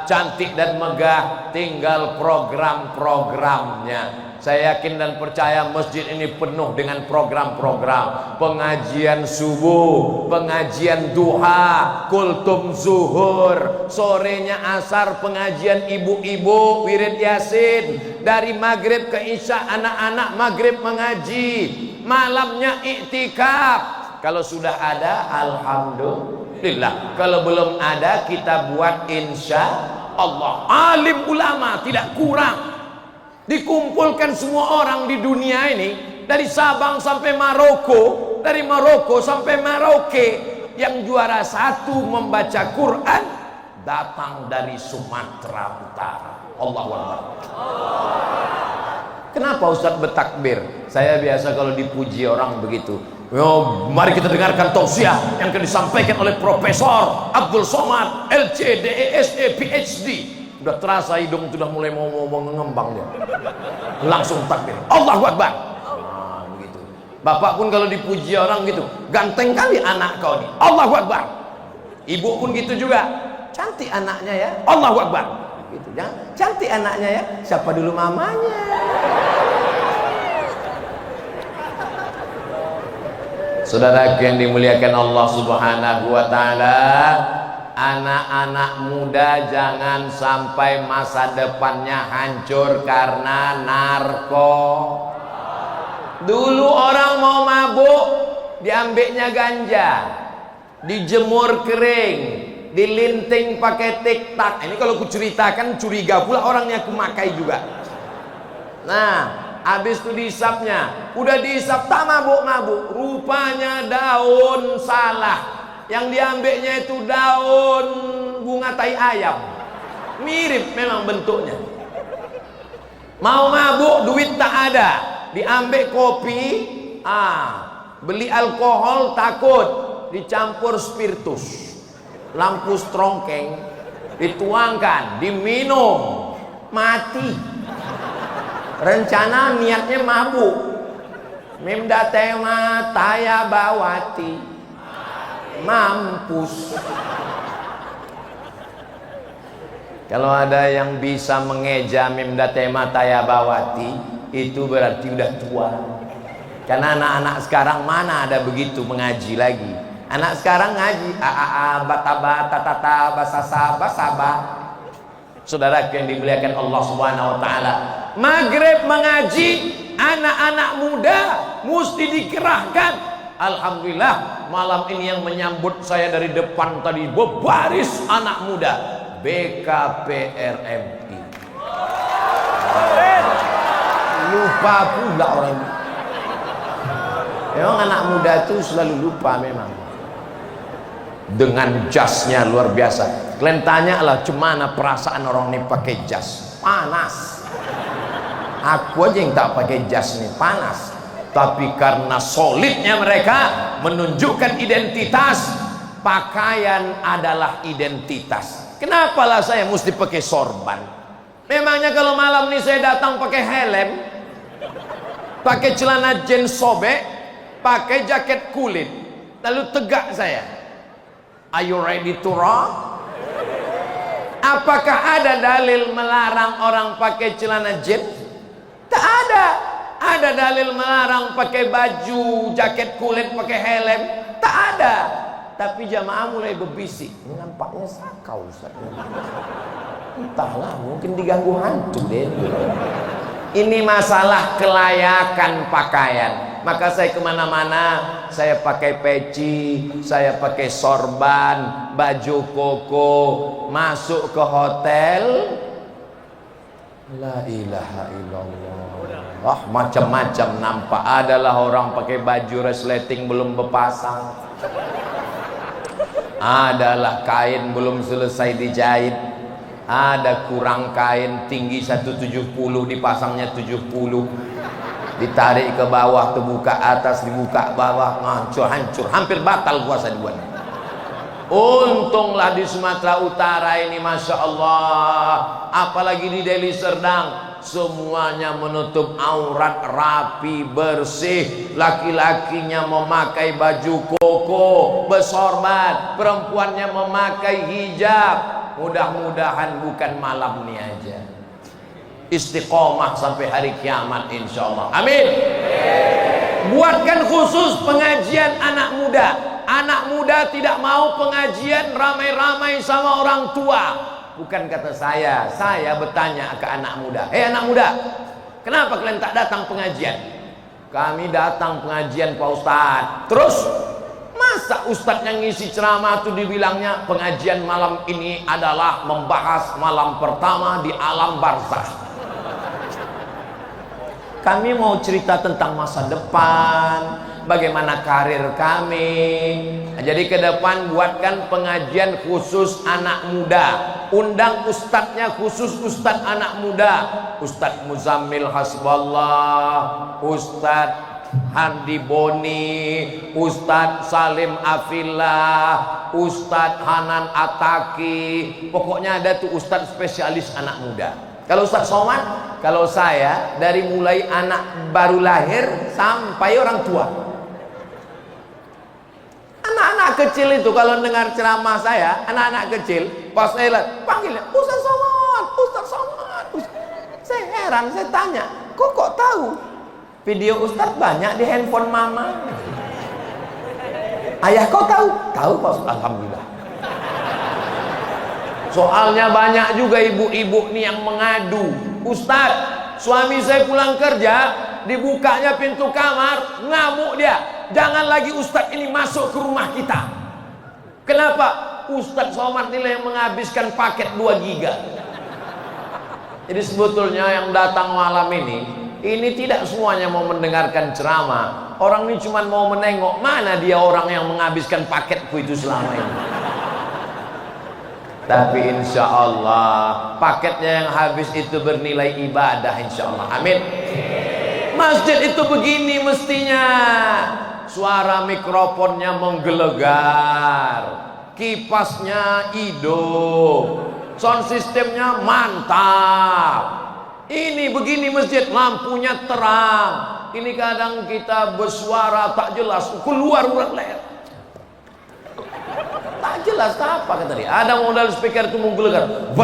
[SPEAKER 1] cantik dan megah, tinggal program-programnya. Saya yakin dan percaya masjid ini penuh dengan program-program, pengajian subuh, pengajian duha, kultum zuhur, sorenya asar pengajian ibu-ibu wirid yasin, dari maghrib ke isya anak-anak maghrib mengaji, malamnya iktikaf. Kalau sudah ada alhamdulillah, kalau belum ada kita buat insya Allah. Alim ulama tidak kurang, dikumpulkan semua orang di dunia ini, dari Sabang sampai Maroko, dari Maroko sampai Maroke. Yang juara satu membaca Quran datang dari Sumatera Utara. Allahu Akbar. Kenapa Ustadz bertakbir? Saya biasa kalau dipuji orang begitu. Yo, mari kita dengarkan tausiah yang akan disampaikan oleh Profesor Abdul Somad, LC, DESE, PhD. Udah terasa hidung sudah mulai mau mengembang dia. Langsung takbir. Allahu Akbar. Nah, begitu. Bapak pun kalau dipuji orang gitu, ganteng kali anak kau nih. Allahu Akbar. Ibu pun gitu juga. Cantik anaknya ya. Allahu Akbar. Gitu. Jangan cantik anaknya ya. Siapa dulu mamanya? Saudara yang dimuliakan Allah Subhanahu wa taala, anak-anak muda jangan sampai masa depannya hancur karena narko. Dulu orang mau mabuk, diambilnya ganja, dijemur kering, dilinting pakai tiktak. Ini kalau kuceritakan curiga pula orangnya kumakai juga. Nah, habis itu dihisapnya, udah dihisap tak mabuk-mabuk, rupanya daun salah. Yang diambilnya itu daun bunga tai ayam, mirip memang bentuknya. Mau mabuk, duit tak ada, diambil kopi, beli alkohol takut, dicampur spiritus, lampu strongkeng, dituangkan, diminum, mati. Rencana niatnya mabuk. Mimda tema taya bawati, mampus. Kalau ada yang bisa mengeja Mimda tema taya bawati, itu berarti udah tua. Karena anak-anak sekarang mana ada begitu mengaji lagi. Anak sekarang ngaji bataba tatata basasa basaba. Saudara yang dimuliakan Allah Subhanahu wa taala, maghrib mengaji, anak-anak muda mesti dikerahkan. Alhamdulillah, malam ini yang menyambut saya dari depan tadi berbaris anak muda BKPRMI. Lupa pula orang. Memang anak muda itu selalu lupa memang. Dengan jasnya luar biasa. Kalian tanyalah cemana perasaan orang ini pakai jas. Panas. Aku aja yang tak pakai jas nih, panas. Tapi karena solidnya mereka menunjukkan identitas, pakaian adalah identitas. Kenapalah saya mesti pakai sorban? Memangnya kalau malam ini saya datang pakai helm, pakai celana jeans sobek, pakai jaket kulit, Lalu tegak saya. Are you ready to rock? Apakah ada dalil melarang orang pakai celana jeans? Tak ada. Ada dalil melarang pakai baju, jaket kulit, pakai helm? Tak ada. Tapi jamaah mulai berbisik. Ini nampaknya sakau, Ustaz. Entahlah, mungkin diganggu hantu deh. Ini masalah kelayakan pakaian. Maka saya kemana-mana, saya pakai peci, saya pakai sorban, baju koko, masuk ke hotel, la ilaha illallah, macam-macam nampak. Adalah orang pakai baju resleting belum berpasang, adalah kain belum selesai dijahit, ada kurang kain tinggi 170 dipasangnya 70, ditarik ke bawah, terbuka atas, dibuka bawah, hancur, hampir batal puasa dibuat. Untunglah di Sumatera Utara ini, Masya Allah, apalagi di Deli Serdang, semuanya menutup aurat, rapi, bersih. Laki-lakinya memakai baju koko, bersorban, perempuannya memakai hijab. Mudah-mudahan bukan malam ini aja, istiqomah sampai hari kiamat insyaallah. Amin. Buatkan khusus pengajian anak muda. Anak muda tidak mau pengajian ramai-ramai sama orang tua. Bukan kata saya bertanya ke anak muda. Hei anak muda, kenapa kalian tak datang pengajian? Kami datang pengajian Pak Ustadz. Terus masa Ustadz yang ngisi ceramah itu dibilangnya pengajian malam ini adalah membahas malam pertama di alam barzakh. Kami mau cerita tentang masa depan, bagaimana karir kami. Jadi ke depan buatkan pengajian khusus anak muda. Undang ustadznya khusus ustadz anak muda. Ustadz Muzammil Hasballah, Ustadz Handi Boni, Ustadz Salim Afillah, Ustadz Hanan Ataki. Pokoknya ada tuh ustadz spesialis anak muda. Kalau Ustadz Somad, kalau saya dari mulai anak baru lahir sampai orang tua. Anak-anak kecil itu kalau dengar ceramah saya, anak-anak kecil, pas saya lihat, panggilnya Ustadz Somad, Ustadz Somad. Saya heran, saya tanya, kok tahu? Video Ustadz banyak di handphone mama. Ayah kau tahu? Tahu Pak Ustadz, alhamdulillah. Soalnya banyak juga ibu-ibu nih yang mengadu, Ustadz, suami saya pulang kerja, dibukanya pintu kamar, ngamuk dia. Jangan lagi Ustadz ini masuk ke rumah kita. Kenapa? Ustadz Somad nilai yang menghabiskan paket 2 giga. Jadi sebetulnya yang datang malam ini tidak semuanya mau mendengarkan ceramah. Orang ini cuma mau menengok mana dia orang yang menghabiskan paketku itu selama ini. Tapi insya Allah paketnya yang habis itu bernilai ibadah insya Allah. Amin. Masjid itu begini mestinya, suara mikrofonnya menggelegar, kipasnya hidup, sound systemnya mantap. Ini begini masjid, lampunya terang. Ini kadang kita bersuara tak jelas, keluar urat leher. Tak jelas apa kata dia. Ada modal speaker itu menggelegar.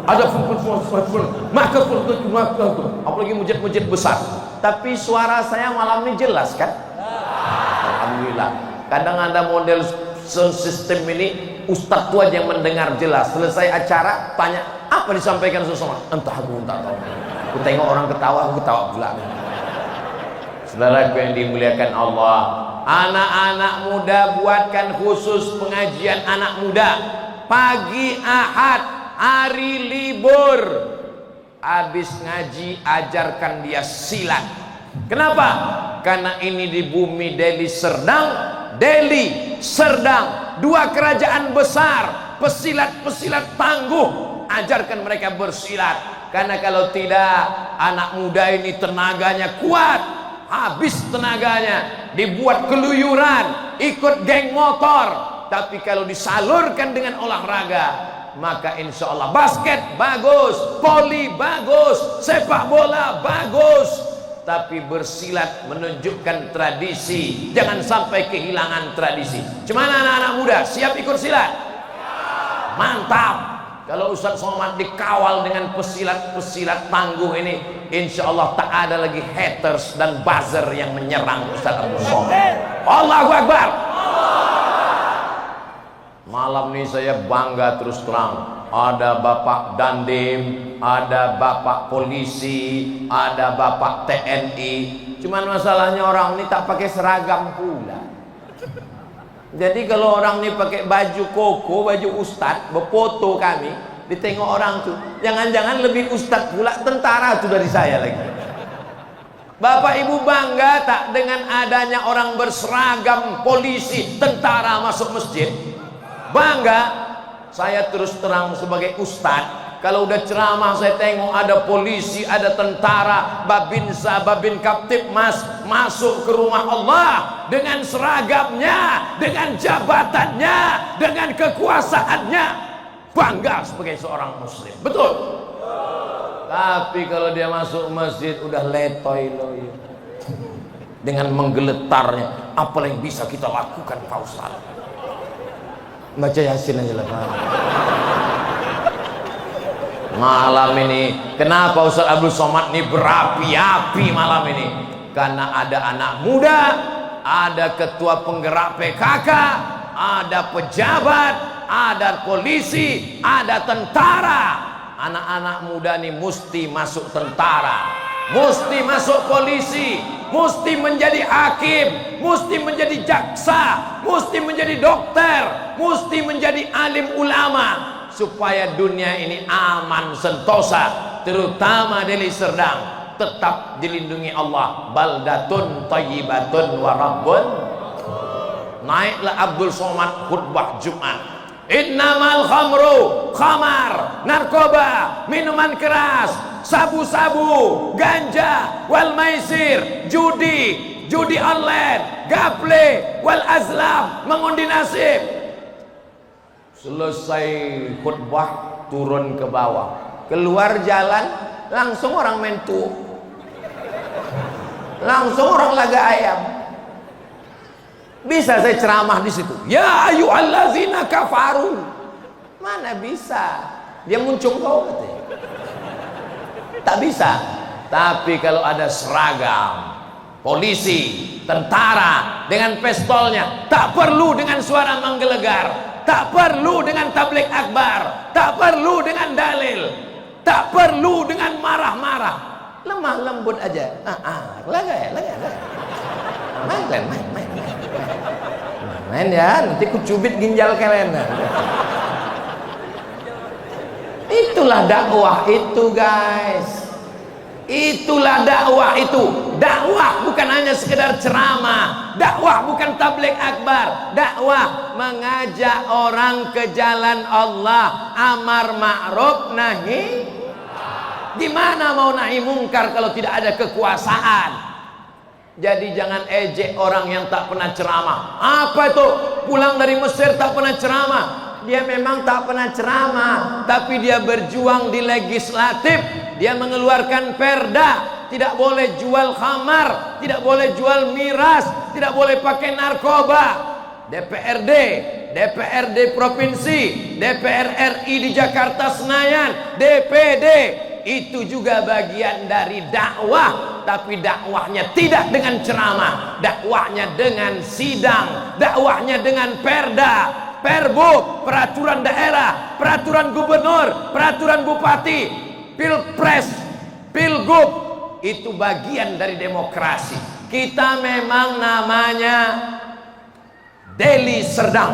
[SPEAKER 1] Ada maka apalagi masjid besar. Tapi suara saya malam ini jelas kan? Alhamdulillah. Kadang ada model sound system ini ustadz tua yang mendengar jelas. Selesai acara tanya apa disampaikan seseorang. Entah aku tak tahu. Aku tengok orang ketawa, aku ketawa pula. Saudaraku yang dimuliakan Allah, anak-anak muda buatkan khusus pengajian anak muda. Pagi Ahad, hari libur, habis ngaji ajarkan dia silat. Kenapa? Karena ini di bumi Deli Serdang, dua kerajaan besar, pesilat-pesilat tangguh, ajarkan mereka bersilat. Karena kalau tidak, anak muda ini tenaganya kuat, habis tenaganya dibuat keluyuran, ikut geng motor. Tapi kalau disalurkan dengan olahraga, maka insya Allah basket bagus, voli bagus, sepak bola bagus. tapi bersilat menunjukkan tradisi. Jangan sampai kehilangan tradisi. Cuman anak-anak muda siap ikut silat? Mantap. Kalau Ustaz Somad dikawal dengan pesilat-pesilat tangguh ini, insya Allah tak ada lagi haters dan buzzer yang menyerang Ustaz Abdul Somad. Allahu Akbar. Malam ini saya bangga terus terang. Ada Bapak Dandim, ada Bapak Polisi, ada Bapak TNI. Cuman masalahnya orang ini tak pakai seragam pula. Jadi kalau orang ini pakai baju koko, baju ustadz, berfoto kami, ditengok orang tuh, jangan-jangan lebih ustadz pula tentara tuh dari saya lagi. Bapak Ibu bangga tak dengan adanya orang berseragam polisi, tentara masuk masjid? Bangga. Saya terus terang sebagai ustadz, kalau udah ceramah saya tengok ada polisi, ada tentara, babinsa, babin kaptipmas masuk ke rumah Allah dengan seragamnya, dengan jabatannya, dengan kekuasaannya, bangga sebagai seorang muslim. Betul? Tapi kalau dia masuk masjid udah letoy loh, dengan menggeletarnya. Apa yang bisa kita lakukan Pak Ustaz? Baca Yasin aja lah Pak. Malam ini kenapa Ustaz Abdul Somad ini berapi-api malam ini? Karena ada anak muda, ada ketua penggerak PKK, ada pejabat, ada polisi, ada tentara. Anak-anak muda nih mesti masuk tentara, mesti masuk polisi, mesti menjadi hakim, mesti menjadi jaksa, mesti menjadi dokter, mesti menjadi alim ulama, supaya dunia ini aman sentosa, terutama Deli Serdang tetap dilindungi Allah. Baldatun thayyibatun wa rabbun. Naiklah Abdul Somad khutbah Jumat. Innamal khamru, khamar, narkoba, minuman keras, sabu-sabu, ganja, wal maisir, judi online, gaple, wal azlam, mengundi nasib. Selesai khutbah turun ke bawah, keluar jalan langsung orang main tuh, langsung orang laga ayam. Bisa saya ceramah di situ? Ya ayyuhallazina kafaru. Mana bisa? Dia muncung kau katanya. Tak bisa. Tapi kalau ada seragam polisi, tentara dengan pistolnya, tak perlu dengan suara menggelegar, tak perlu dengan tablik akbar, tak perlu dengan dalil, tak perlu dengan marah-marah, lemah lembut aja. Laga. Main ya, nanti ku cubit ginjal kalian. Itulah dakwah itu guys. Itulah dakwah itu. Dakwah bukan hanya sekedar ceramah. Dakwah bukan tabligh akbar. Dakwah mengajak orang ke jalan Allah. Amar ma'ruf nahi. Gimana mau nahi mungkar kalau tidak ada kekuasaan? Jadi jangan ejek orang yang tak pernah ceramah. Apa itu? Pulang dari Mesir tak pernah ceramah. Dia memang tak pernah ceramah, tapi dia berjuang di legislatif. Dia mengeluarkan perda, tidak boleh jual khamar, tidak boleh jual miras, tidak boleh pakai narkoba. DPRD provinsi, DPR RI di Jakarta Senayan, DPD, itu juga bagian dari dakwah. Tapi dakwahnya tidak dengan ceramah, dakwahnya dengan sidang, dakwahnya dengan perda, perbuk, peraturan daerah, peraturan gubernur, peraturan bupati, pilpres, pilgub. Itu bagian dari demokrasi. Kita memang namanya Deli Serdang,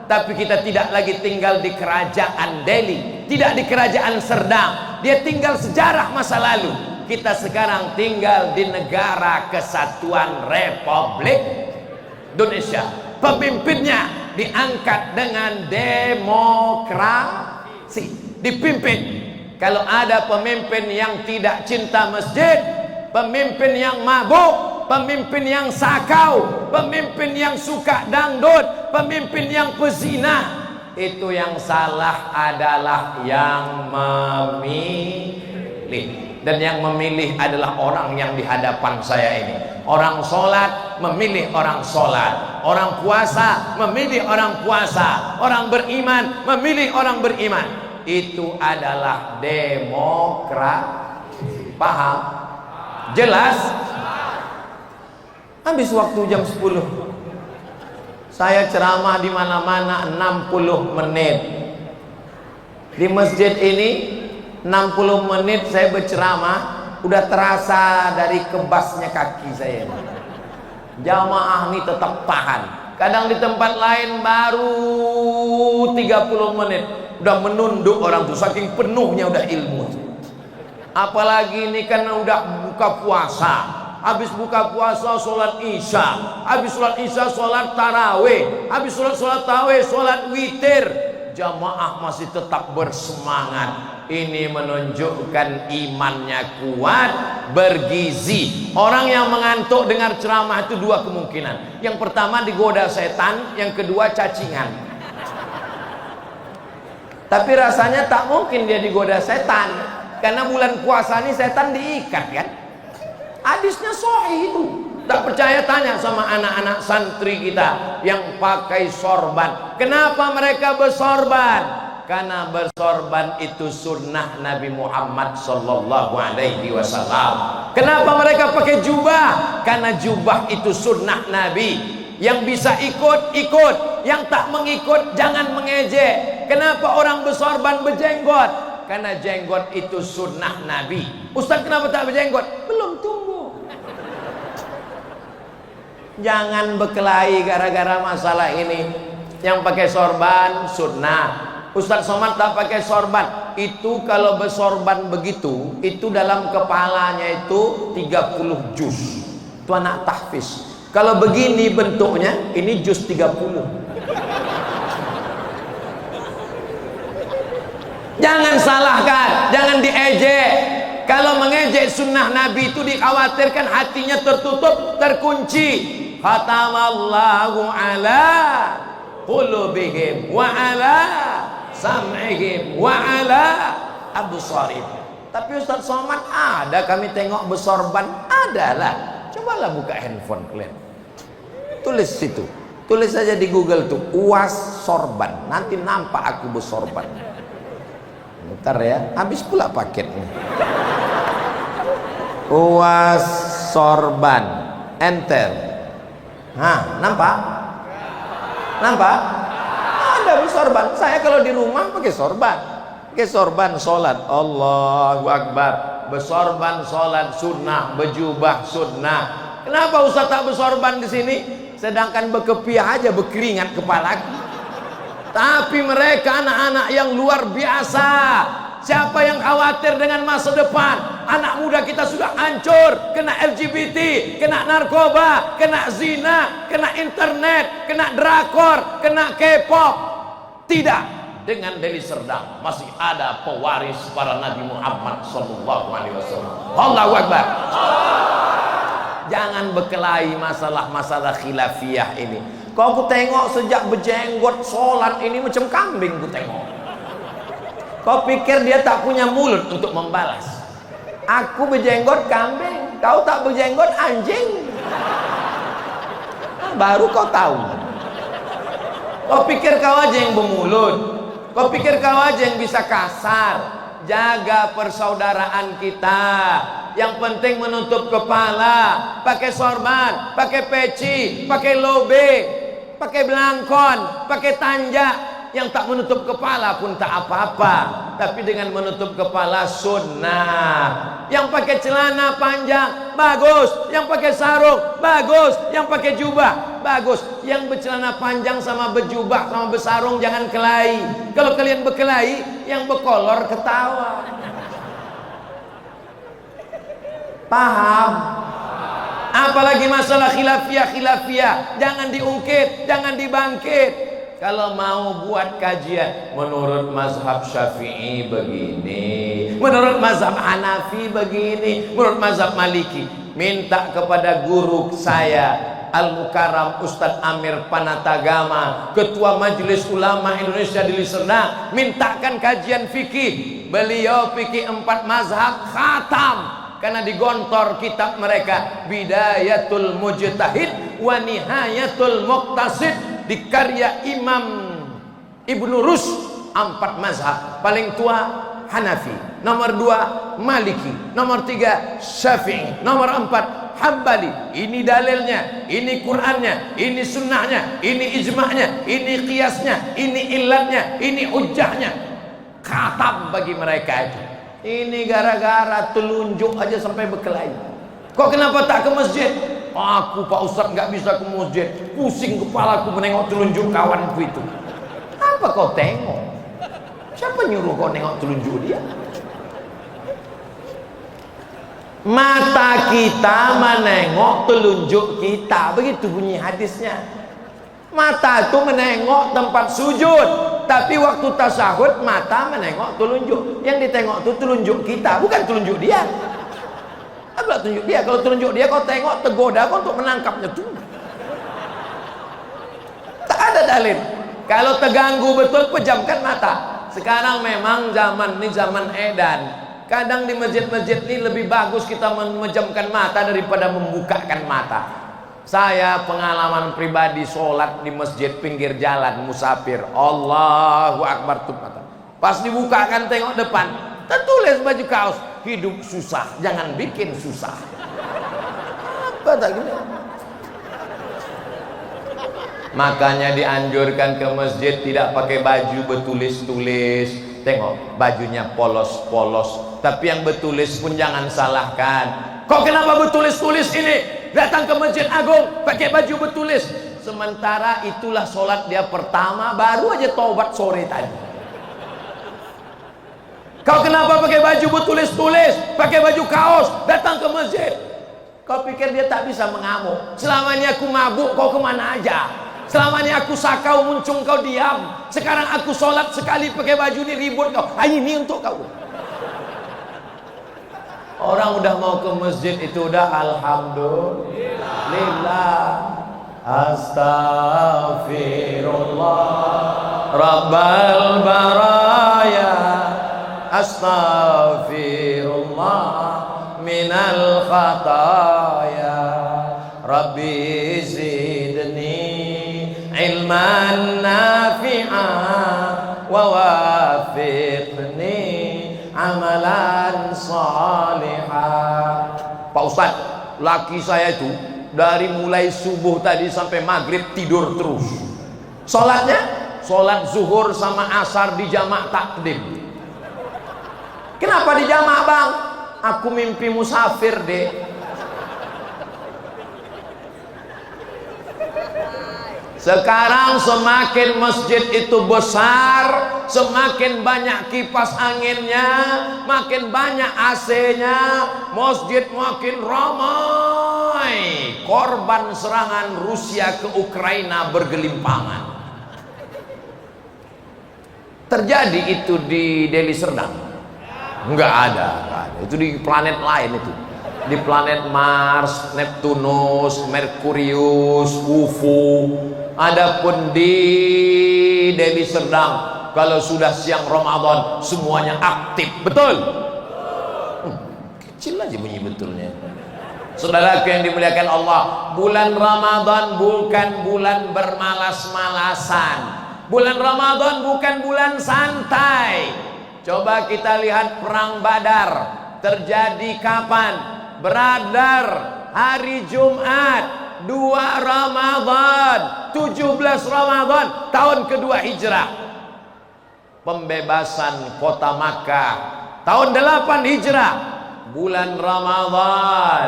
[SPEAKER 1] tapi kita tidak lagi tinggal di kerajaan Deli, tidak di kerajaan Serdang. Dia tinggal sejarah masa lalu. Kita sekarang tinggal di negara kesatuan Republik Indonesia. Pemimpinnya diangkat dengan demokrasi, dipimpin. Kalau ada pemimpin yang tidak cinta masjid, pemimpin yang mabuk, pemimpin yang sakau, pemimpin yang suka dangdut, pemimpin yang pezina, itu yang salah adalah yang memilih. dan yang memilih adalah orang yang di hadapan saya ini. Orang sholat memilih orang sholat, orang puasa memilih orang puasa, orang beriman memilih orang beriman. Itu adalah demokrasi. Paham? Jelas? Habis waktu jam 10, saya ceramah di mana-mana 60 menit. Di masjid ini 60 menit saya berceramah, udah terasa dari kebasnya kaki saya. Jamaah ini tetap tahan. Kadang di tempat lain baru 30 menit udah menunduk orang tuh, saking penuhnya udah ilmu. Apalagi ini kan udah buka puasa. Habis buka puasa sholat isya, habis sholat isya sholat tarawih, habis sholat tarawih sholat witir. Jamaah masih tetap bersemangat. Ini menunjukkan imannya kuat, bergizi. Orang yang mengantuk dengar ceramah itu dua kemungkinan. Yang pertama digoda setan, yang kedua cacingan. Tapi rasanya tak mungkin dia digoda setan, karena bulan puasa ini setan diikat kan. Hadisnya sahih itu. Tak percaya tanya sama anak-anak santri kita yang pakai sorban. Kenapa mereka bersorban? Karena bersorban itu sunnah Nabi Muhammad sallallahu alaihi wasallam. Kenapa mereka pakai jubah? Karena jubah itu sunnah Nabi. Yang bisa ikut, ikut. Yang tak mengikut, jangan mengejek. Kenapa orang bersorban berjenggot? Karena jenggot itu sunnah Nabi. Ustaz, kenapa tak berjenggot? Belum tumbuh. Jangan berkelahi gara-gara masalah ini. Yang pakai sorban sunnah. Ustaz Somad tak pakai sorban. Itu kalau bersorban begitu, itu dalam kepalanya itu 30 juz. Itu anak tahfiz. Kalau begini bentuknya, ini juz 30. Jangan salahkan, jangan diejek. Kalau mengejek sunnah Nabi itu dikhawatirkan hatinya tertutup, terkunci. Khatamallahu ala qulubihim wa ala sam'ihim wa ala absarihim. Tapi Ustaz Somad ada kami tengok bersorban, adalah. Cobalah buka handphone kalian. Tulis situ. Tulis saja di Google tuh, UAS sorban. Nanti nampak aku bersorban. Bentar ya, habis pula paketnya. UAS sorban. Enter. Hah, nampak? Nampak? Ada bersorban. Saya kalau di rumah pakai sorban. Pakai sorban sholat. Allahu Akbar. Bersorban sholat sunnah, berjubah sunnah. Kenapa Ustaz tak bersorban di sini? Sedangkan berkepiah aja berkeringat kepalaku. Tapi mereka anak-anak yang luar biasa. Siapa yang khawatir dengan masa depan? Anak muda kita sudah hancur, kena LGBT, kena narkoba, kena zina, kena internet, kena drakor, kena K-pop. Tidak, dengan Deli Serdang masih ada pewaris para Nabi Muhammad sallallahu alaihi wasallam. Allahu Akbar. Jangan berkelahi masalah-masalah khilafiyah ini. Kau ku tengok sejak berjenggot sholat ini macam kambing ku tengok. Kau pikir dia tak punya mulut untuk membalas? Aku berjenggot kambing, kau tak berjenggot anjing. Baru kau tahu. Kau pikir kau aja yang bermulut. Kau pikir kau aja yang bisa kasar. Jaga persaudaraan kita. Yang penting menutup kepala, pakai sorban, pakai peci, pakai lobe, pakai belangkon, pakai tanjak. Yang tak menutup kepala pun tak apa-apa, tapi dengan menutup kepala sunnah. Yang pakai celana panjang bagus, yang pakai sarung bagus, yang pakai jubah bagus. Yang bercelana panjang sama berjubah sama bersarung jangan kelahi. Kalau kalian berkelahi, yang berkolor ketawa. Paham? Apalagi masalah khilafiyah, jangan diungkit, jangan dibangkit. Kalau mau buat kajian menurut mazhab Syafi'i begini, menurut mazhab Hanafi begini, menurut mazhab Maliki, minta kepada guru saya Al-Mukarram Ustadz Amir Panatagama, Ketua Majelis Ulama Indonesia di Liserdang, mintakan kajian fikih. Beliau fikih 4 mazhab khatam, karena digontor kitab mereka Bidayatul Mujtahid wa Nihayatul Muqtasid, di karya Imam Ibnu Rus. 4 mazhab, paling tua Hanafi, nomor 2 Maliki, nomor 3 Syafi'i, nomor 4 Hambali. Ini dalilnya, ini Qur'annya, ini sunnahnya, ini ijma'nya, ini qiyasnya, ini illatnya, ini hujjahnya. Khatam bagi mereka itu. Ini gara-gara telunjuk aja sampai berkelahi. Kok kenapa tak ke masjid? Aku Pak Ustadz nggak bisa ke masjid, pusing kepalaku menengok telunjuk kawanku itu. Apa kau tengok? Siapa nyuruh kau nengok telunjuk dia? Mata kita menengok telunjuk kita, begitu bunyi hadisnya. Mata itu menengok tempat sujud, tapi waktu tasyahud mata menengok telunjuk. Yang ditengok itu telunjuk kita, bukan telunjuk dia. Apa tunjuk dia? Kalau tunjuk dia kau tengok, tergoda kau untuk menangkapnya tuh. Tak ada dalil. Kalau terganggu betul, pejamkan mata. Sekarang memang zaman ini zaman edan. Kadang di masjid-masjid ini lebih bagus kita memejamkan mata daripada membukakan mata. Saya pengalaman pribadi sholat di masjid pinggir jalan musafir, Allahu Akbar tutup mata. Pas dibukakan tengok depan, tertulis baju kaos, hidup susah, jangan bikin susah. Apa tak gini? Makanya dianjurkan ke masjid tidak pakai baju bertulis-tulis. Tengok bajunya polos-polos, tapi yang bertulis pun jangan salahkan. Kok kenapa bertulis-tulis ini? Datang ke Masjid Agung pakai baju bertulis, sementara itulah sholat dia pertama, baru aja taubat sore tadi. Kau kenapa pakai baju bertulis-tulis, pakai baju kaos, datang ke masjid? Kau pikir dia tak bisa mengamuk? Selama ini aku mabuk, kau kemana aja? Selama ini aku sakau muncung, kau diam. Sekarang aku sholat sekali pakai baju ini ribut kau. Ini untuk kau. Orang udah mau ke masjid itu udah alhamdulillah, astaghfirullah, rabbal baraya, astaghfirullah minal khataya, rabbi zidni ilman nafi'an wa wafiqni amalan salihah. Pak Ustadz, laki saya itu dari mulai subuh tadi sampai maghrib tidur terus. Sholatnya, sholat zuhur sama asar di jamak takdim. Kenapa di jamak bang? Aku mimpi musafir deh. Sekarang semakin masjid itu besar, semakin banyak kipas anginnya, makin banyak AC-nya, masjid makin ramai. Korban serangan Rusia ke Ukraina bergelimpangan. Terjadi itu di Deli Serdang? Enggak ada. Itu di planet lain itu. Di planet Mars, Neptunus, Merkurius, UFO. Adapun di Deli Serdang, kalau sudah siang Ramadan semuanya aktif, betul? Kecil aja bunyi betulnya. Saudaraku yang dimuliakan Allah, bulan Ramadan bukan bulan bermalas-malasan. Bulan Ramadan bukan bulan santai. Coba kita lihat perang Badar terjadi kapan? Beradar hari Jumat 2 Ramadan 17 Ramadan tahun kedua hijrah. Pembebasan kota Makkah tahun 8 hijrah bulan Ramadan.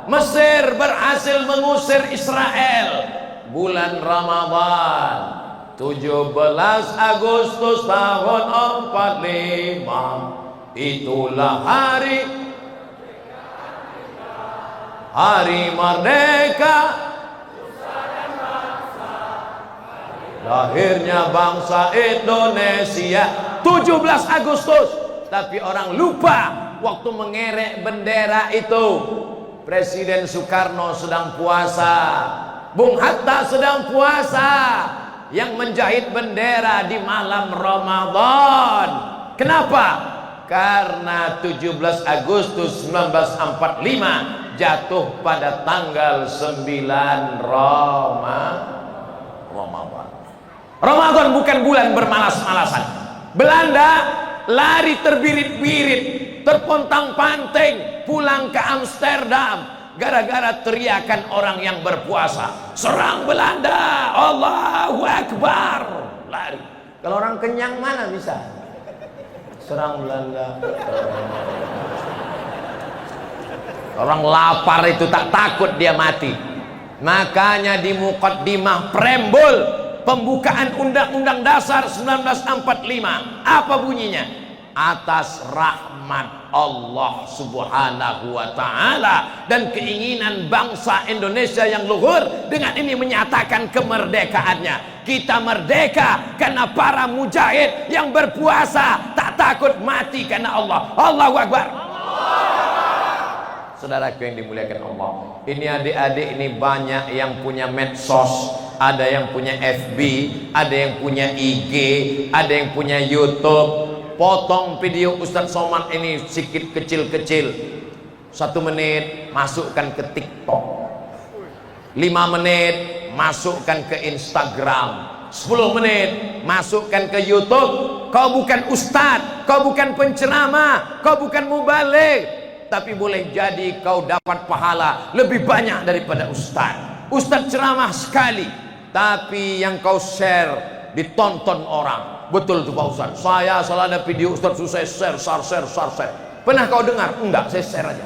[SPEAKER 1] Mesir berhasil mengusir Israel bulan Ramadan 17 Agustus tahun 45. Itulah hari merdeka lahirnya bangsa Indonesia 17 Agustus. Tapi orang lupa waktu mengerek bendera itu Presiden Soekarno sedang puasa, Bung Hatta sedang puasa, yang menjahit bendera di malam Ramadan. Kenapa? Karena 17 Agustus 1945 jatuh pada tanggal 9 Ramadan. Ramadan bukan bulan bermalas-malasan. Belanda lari terbirit-birit, terpontang-panting pulang ke Amsterdam gara-gara teriakan orang yang berpuasa, serang Belanda, Allahu Akbar, lari. Kalau orang kenyang mana bisa serang Belanda? Orang lapar itu tak takut dia mati. Makanya di Muqaddimah Preambul pembukaan Undang-Undang Dasar 1945 apa bunyinya? Atas rahmat Allah Subhanahu wa Ta'ala dan keinginan bangsa Indonesia yang luhur, dengan ini menyatakan kemerdekaannya. Kita merdeka karena para mujahid yang berpuasa tak takut mati karena Allah. Allahu Akbar. Saudaraku yang dimuliakan Allah, ini adik-adik ini banyak yang punya medsos, ada yang punya FB, ada yang punya IG, ada yang punya YouTube. Potong video Ustadz Somad ini sedikit kecil-kecil, 1 menit masukkan ke TikTok, 5 menit masukkan ke Instagram, 10 menit masukkan ke YouTube. Kau bukan ustadz, kau bukan penceramah, kau bukan mubaligh, tapi boleh jadi kau dapat pahala lebih banyak daripada ustadz. Ustadz ceramah sekali, tapi yang kau share ditonton orang. Betul tuh Pak Ustadz, saya salah ada video Ustadz saya share. Pernah kau dengar? Enggak, saya share aja.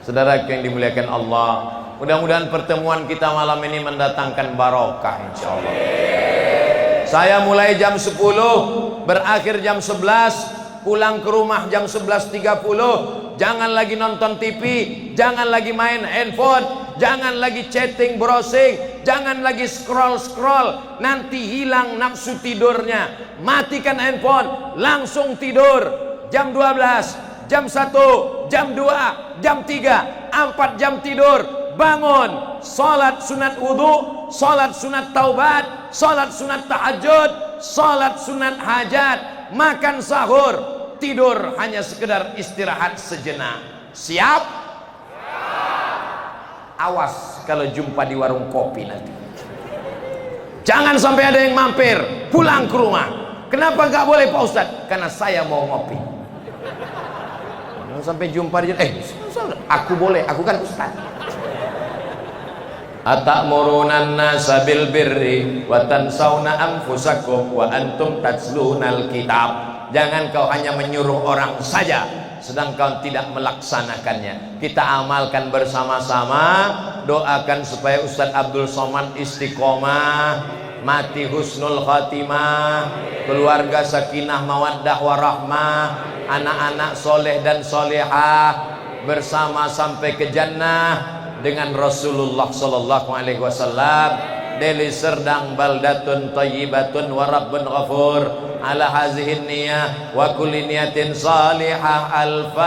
[SPEAKER 1] Saudara yang dimuliakan Allah, mudah-mudahan pertemuan kita malam ini mendatangkan barokah insyaallah. Saya mulai jam 10, berakhir jam 11, pulang ke rumah jam 11.30. Jangan lagi nonton TV, jangan lagi main handphone, jangan lagi chatting, browsing, jangan lagi scroll, nanti hilang nafsu tidurnya. Matikan handphone, langsung tidur. Jam 12, jam 1, jam 2, jam 3, 4 jam tidur. Bangun, salat sunat wudu, salat sunat taubat, salat sunat tahajud, salat sunat hajat, makan sahur, tidur hanya sekedar istirahat sejenak. Siap? Awas kalau jumpa di warung kopi nanti. Jangan sampai ada yang mampir pulang ke rumah. Kenapa nggak boleh Pak Ustadz? Karena saya mau ngopi. Jangan sampai jumpa di aku boleh, aku kan Ustadz. Atamuruna an-nasa bil birri wa tansawna anfusakum wa antum tatlunal kitab. Jangan kau hanya menyuruh orang saja sedang kau tidak melaksanakannya. Kita amalkan bersama-sama. Doakan supaya Ustadz Abdul Somad istiqomah, mati husnul khatimah, keluarga sakinah mawaddah warahmah, anak-anak soleh dan solehah bersama sampai ke jannah dengan Rasulullah sallallahu alaihi wasallam. Deli serdang baldatun thayyibatun wa rabbun ghafur. Ala hazihin niyah wa kulli niyatin salihah. Al-Fatihah.